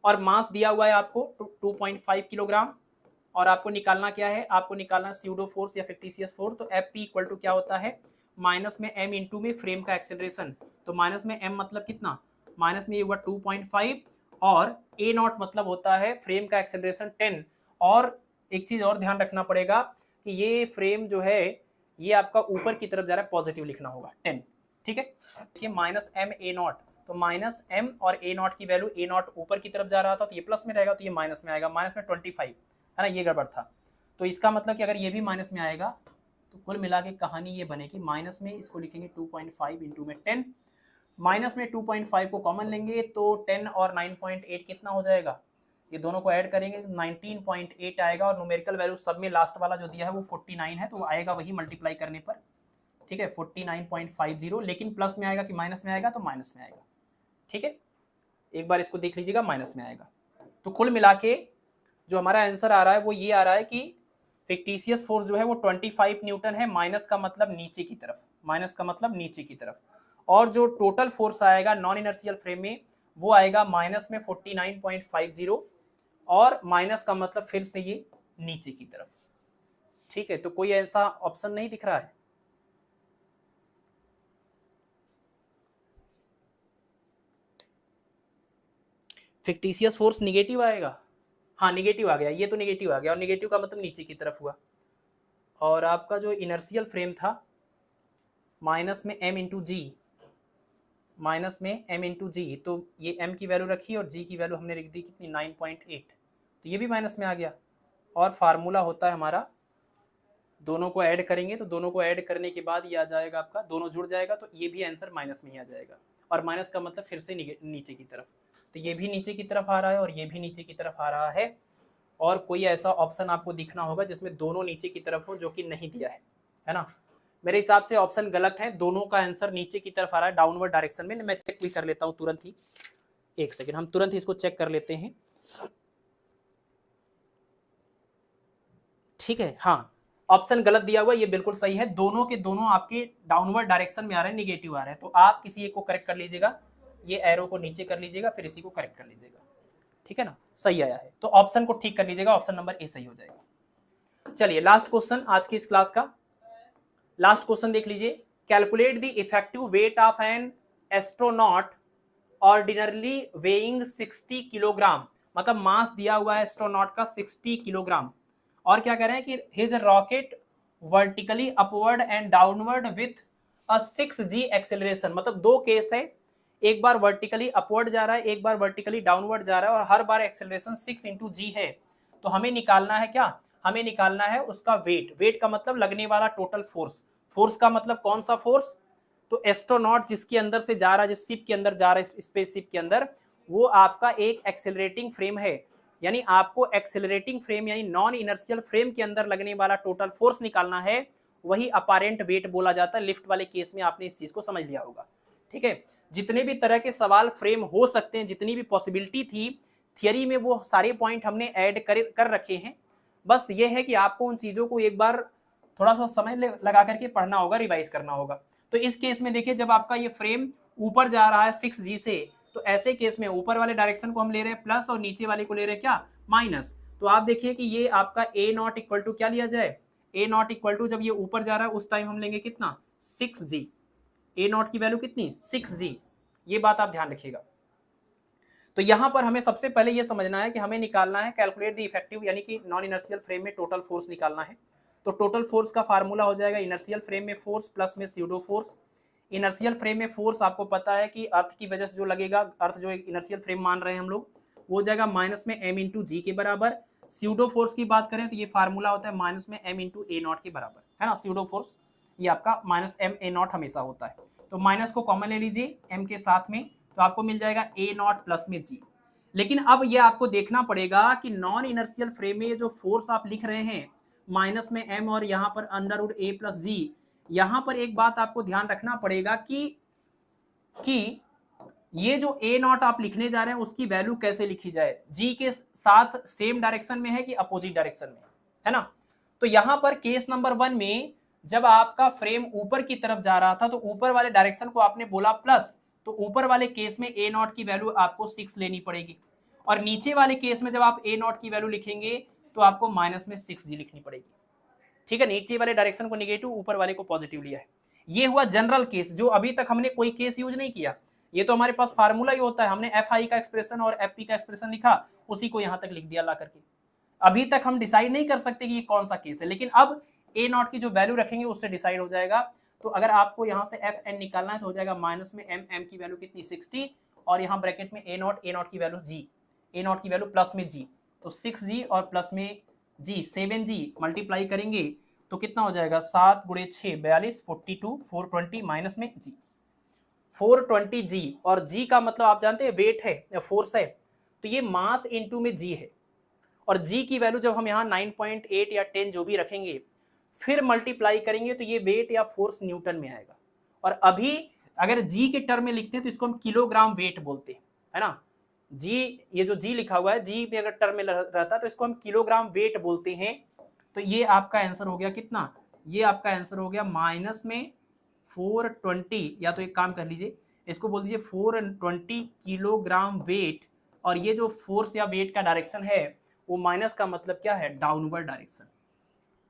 और मास दिया हुआ है आपको 2.5 किलोग्राम, और आपको निकालना क्या है? आपको निकालना स्यूडो फोर्स या फिक्टिशियस फोर्स। तो एफ पी इक्वल टू क्या होता है? माइनस में एम इंटू में फ्रेम का एक्सेलरेशन। तो माइनस में एम मतलब कितना? माइनस में ये हुआ 2.5, और ए नॉट मतलब होता है फ्रेम का एक्सेलरेशन 10। और एक चीज और ध्यान रखना पड़ेगा कि ये फ्रेम जो है ये आपका ऊपर की तरफ जा रहा है, पॉजिटिव लिखना होगा 10। ठीक है, देखिए माइनस एम ए नॉट, तो माइनस एम और ए नॉट की वैल्यू, ए नॉट ऊपर की तरफ जा रहा था तो ये प्लस में रहेगा, तो ये माइनस में आएगा, माइनस में 25 है ना, ये गड़बड़ था। तो इसका मतलब कि अगर ये भी माइनस में आएगा तो कुल मिला के कहानी ये बनेगी, माइनस में इसको लिखेंगे 2.5 इंटू में 10, माइनस में 2.5 को कॉमन लेंगे तो 10 और 9.8 कितना हो जाएगा? ये दोनों को ऐड करेंगे 19.8 आएगा, और न्यूमेरिकल वैल्यू सब में लास्ट वाला जो दिया है वो 49 है, तो आएगा वही मल्टीप्लाई करने पर। ठीक है, 49.50, लेकिन प्लस में आएगा कि माइनस में आएगा? तो माइनस में आएगा। ठीक है, एक बार इसको देख लीजिएगा, माइनस में आएगा। तो कुल मिला के जो हमारा आंसर आ रहा है वो ये आ रहा है कि फिक्टिशियस फोर्स जो है वो 25 न्यूटन है, माइनस का मतलब नीचे की तरफ, माइनस का मतलब नीचे की तरफ। और जो टोटल फोर्स आएगा नॉन इनर्शियल फ्रेम में वो आएगा माइनस में 49.50 और माइनस का मतलब फिर से ये नीचे की तरफ। ठीक है, तो कोई ऐसा ऑप्शन नहीं दिख रहा है? फिक्टिशियस फोर्स निगेटिव आएगा, हाँ निगेटिव आ गया, ये तो निगेटिव आ गया और निगेटिव का मतलब नीचे की तरफ हुआ। और आपका जो इनर्शियल फ्रेम था माइनस में m इंटू जी, माइनस में m इंटू जी, तो ये m की वैल्यू रखी और g की वैल्यू हमने लिख दी कितनी 9.8, तो ये भी माइनस में आ गया। और फार्मूला होता है हमारा, दोनों को ऐड करेंगे तो दोनों को ऐड करने के बाद ये आ जाएगा आपका, दोनों जुड़ जाएगा तो ये भी आंसर माइनस में ही आ जाएगा। और माइनस का मतलब फिर से नीचे की तरफ, तो ये भी नीचे की तरफ आ रहा है और ये भी नीचे की तरफ आ रहा है। और कोई ऐसा ऑप्शन आपको दिखना होगा जिसमें दोनों नीचे की तरफ हो, जो कि नहीं दिया है ना। मेरे हिसाब से ऑप्शन गलत है, दोनों का आंसर नीचे की तरफ आ रहा है, डाउनवर्ड डायरेक्शन में। मैं चेक भी कर लेता हूं तुरंत ही, एक सेकेंड, हम तुरंत ही इसको चेक कर लेते हैं। ठीक है, हाँ ऑप्शन गलत दिया हुआ, ये बिल्कुल सही है, दोनों के दोनों आपके डाउनवर्ड डायरेक्शन में आ रहे हैं, निगेटिव आ रहे हैं। तो आप किसी एक को करेक्ट कर लीजिएगा, ये एरो को नीचे कर लीजिएगा, फिर इसी को करेक्ट कर लीजिएगा, ठीक है ना, सही आया है। तो ऑप्शन को ठीक कर लीजिएगा, ऑप्शन नंबर ए सही हो जाएगा। चलिए लास्ट क्वेश्चन आज की इस क्लास का, लास्ट क्वेश्चन देख लीजिए। Calculate the effective weight of an astronaut ordinarily weighing 60 kilogram, मतलब मास दिया हुआ है एस्ट्रोनॉट का 60 किलोग्राम, और क्या कह रहे हैं कि his rocket vertically upward and downward with a 6g acceleration, मतलब दो केस है, एक बार वर्टिकली अपवर्ड जा रहा है, एक बार वर्टिकली डाउनवर्ड जा रहा है, और हर बार एक्सेलरेशन 6 इंटू जी है। तो हमें निकालना है क्या, हमें निकालना है उसका वेट, वेट का मतलब लगने वाला टोटल फोर्स, फोर्स का मतलब कौन सा फोर्स, तो एस्ट्रोनॉट जिसके अंदर से जा रहा है, जिस शिप के अंदर जा रहा है, स्पेसशिप के अंदर, वो आपका एक एक्सेलरेटिंग फ्रेम है, यानी आपको एक्सेलरेटिंग फ्रेम यानी नॉन इनर्शियल फ्रेम के अंदर लगने वाला टोटल फोर्स निकालना है, वही अपारेंट वेट बोला जाता है। लिफ्ट वाले केस में आपने इस चीज को समझ लिया होगा, ठीक है। जितने भी तरह के सवाल फ्रेम हो सकते हैं, जितनी भी पॉसिबिलिटी थी थियरी में, वो सारे पॉइंट हमने ऐड कर रखे हैं। बस ये है कि आपको उन चीजों को एक बार थोड़ा सा समय लगा करके पढ़ना होगा, रिवाइज करना होगा। तो इस केस में देखिए, जब आपका ये फ्रेम ऊपर जा रहा है 6g से, तो ऐसे केस में ऊपर वाले डायरेक्शन को हम ले रहे हैं प्लस और नीचे वाले को ले रहे हैं क्या, माइनस। तो आप देखिए कि ये आपका ए नॉट इक्वल टू क्या लिया जाए, ए नॉट इक्वल टू जब ये ऊपर जा रहा है उस टाइम हम लेंगे कितना 6g, ए नॉट की वैल्यू कितनी 6g, ये बात आप ध्यान रखिएगा। तो यहां पर हमें सबसे पहले ये समझना है कि हमें निकालना है कैलकुलेट द इफेक्टिव, यानी कि नॉन इनर्शियल फ्रेम में टोटल फोर्स निकालना है। तो टोटल फोर्स का फार्मूला हो जाएगा इनर्शियल फ्रेम में फोर्स प्लस में स्यूडो फोर्स। इनर्शियल फ्रेम में फोर्स आपको पता है कि अर्थ की वजह से जो लगेगा, अर्थ जो इनर्शियल फ्रेम मान रहे हैं हम लोग, वो हो जाएगा माइनस में m इंटू जी के बराबर। स्यूडो फोर्स की बात करें तो ये फार्मूला होता है माइनस में m इंटू ए नॉट के बराबर, है ना। स्यूडो फोर्स ये आपका माइनस m ए नॉट हमेशा होता है, तो माइनस को कॉमन ले लीजिए m के साथ में, तो आपको मिल जाएगा ए नॉट प्लस में जी। लेकिन अब ये आपको देखना पड़ेगा कि नॉन इनर्शियल फ्रेम में ये जो फोर्स आप लिख रहे हैं माइनस में m और यहाँ पर अंडर रूट ए प्लस जी, यहाँ पर एक बात आपको ध्यान रखना पड़ेगा कि ये जो ए नॉट आप लिखने जा रहे हैं उसकी वैल्यू कैसे लिखी जाए, जी के साथ सेम डायरेक्शन में है कि अपोजिट डायरेक्शन में, है ना। तो यहां पर केस नंबर 1 में जब आपका फ्रेम ऊपर की तरफ जा रहा था तो ऊपर वाले डायरेक्शन को आपने बोला प्लस, तो ऊपर वाले केस में ए नॉट की वैल्यू आपको 6 लेनी पड़ेगी, और नीचे वाले केस में जब आप ए नॉट की वैल्यू लिखेंगे तो आपको माइनस में 6g लिखनी पड़ेगी, ठीक है। नीचे वाले डायरेक्शन को निगेटिव, ऊपर वाले को पॉजिटिव लिया है। ये हुआ जनरल केस, जो अभी तक हमने कोई केस यूज नहीं किया, ये तो हमारे पास फार्मूला ही होता है, हमने एफ आई का एक्सप्रेशन और एफ पी का एक्सप्रेशन लिखा, उसी को यहां तक लिख दिया ला करके। अभी तक हम डिसाइड नहीं कर सकते कि ये कौन सा केस है, लेकिन अब ए नॉट की जो वैल्यू रखेंगे उससे डिसाइड हो जाएगा। तो अगर आपको यहाँ से एफ एन निकालना है तो हो जाएगा माइनस में एम, एम की वैल्यू कितनी 60, और यहाँ ब्रैकेट में ए नॉट की वैल्यू जी, ए नॉट की वैल्यू प्लस में जी, तो 6g और प्लस में जी 7g मल्टीप्लाई करेंगे तो कितना हो जाएगा 7 गुणे 6 42 42 420 माइनस में जी 420g, और g का मतलब आप जानते हैं वेट है या फोर्स है, तो ये मास इनटू में g है, और g की वैल्यू जब हम यहाँ 9.8 या 10 जो भी रखेंगे फिर मल्टीप्लाई करेंगे तो ये वेट या फोर्स न्यूटन में आएगा। और अभी अगर g के टर्म में लिखते हैं तो इसको हम किलोग्राम वेट बोलते हैं, है ना। g, ये जो g लिखा हुआ है g पे अगर टर्म में रहता है तो इसको हम किलोग्राम वेट बोलते हैं। तो ये आपका आंसर हो गया कितना, ये आपका आंसर हो गया माइनस में 420, या तो एक काम कर लीजिए इसको बोल दीजिए 420 किलोग्राम वेट, और ये जो फोर्स या वेट का डायरेक्शन है वो माइनस का मतलब क्या है, डाउनवर्ड डायरेक्शन,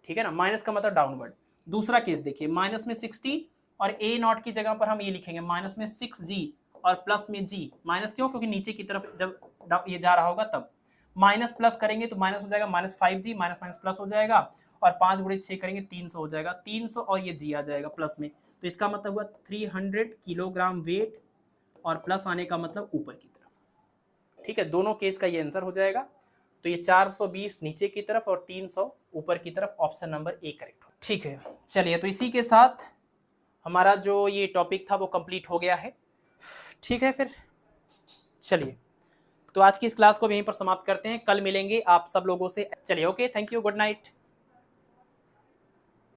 ठीक है ना, माइनस का मतलब डाउनवर्ड। दूसरा केस देखिए, माइनस में 60 और ए नॉट की जगह पर हम ये लिखेंगे माइनस में 6g और प्लस में g, माइनस क्यों, क्योंकि नीचे की तरफ जब ये जा रहा होगा तब माइनस प्लस करेंगे तो माइनस हो जाएगा minus 5g, minus minus plus हो जाएगा, और 5 गुणे 6 करेंगे 300 हो जाएगा, 300 और ये g आ जाएगा प्लस में, तो इसका मतलब हुआ 300 किलोग्राम वेट, और प्लस आने का मतलब ऊपर की तरफ, ठीक है, दोनों केस का ये आंसर हो जाएगा। तो ये 420 नीचे की तरफ और 300 ऊपर की तरफ, ऑप्शन नंबर ए करेक्ट, ठीक है। चलिए, तो इसी के साथ हमारा जो ये टॉपिक था वो कंप्लीट हो गया है, ठीक है। फिर चलिए, तो आज की इस क्लास को यहीं पर समाप्त करते हैं, कल मिलेंगे आप सब लोगों से। चलिए, okay, thank you, good night.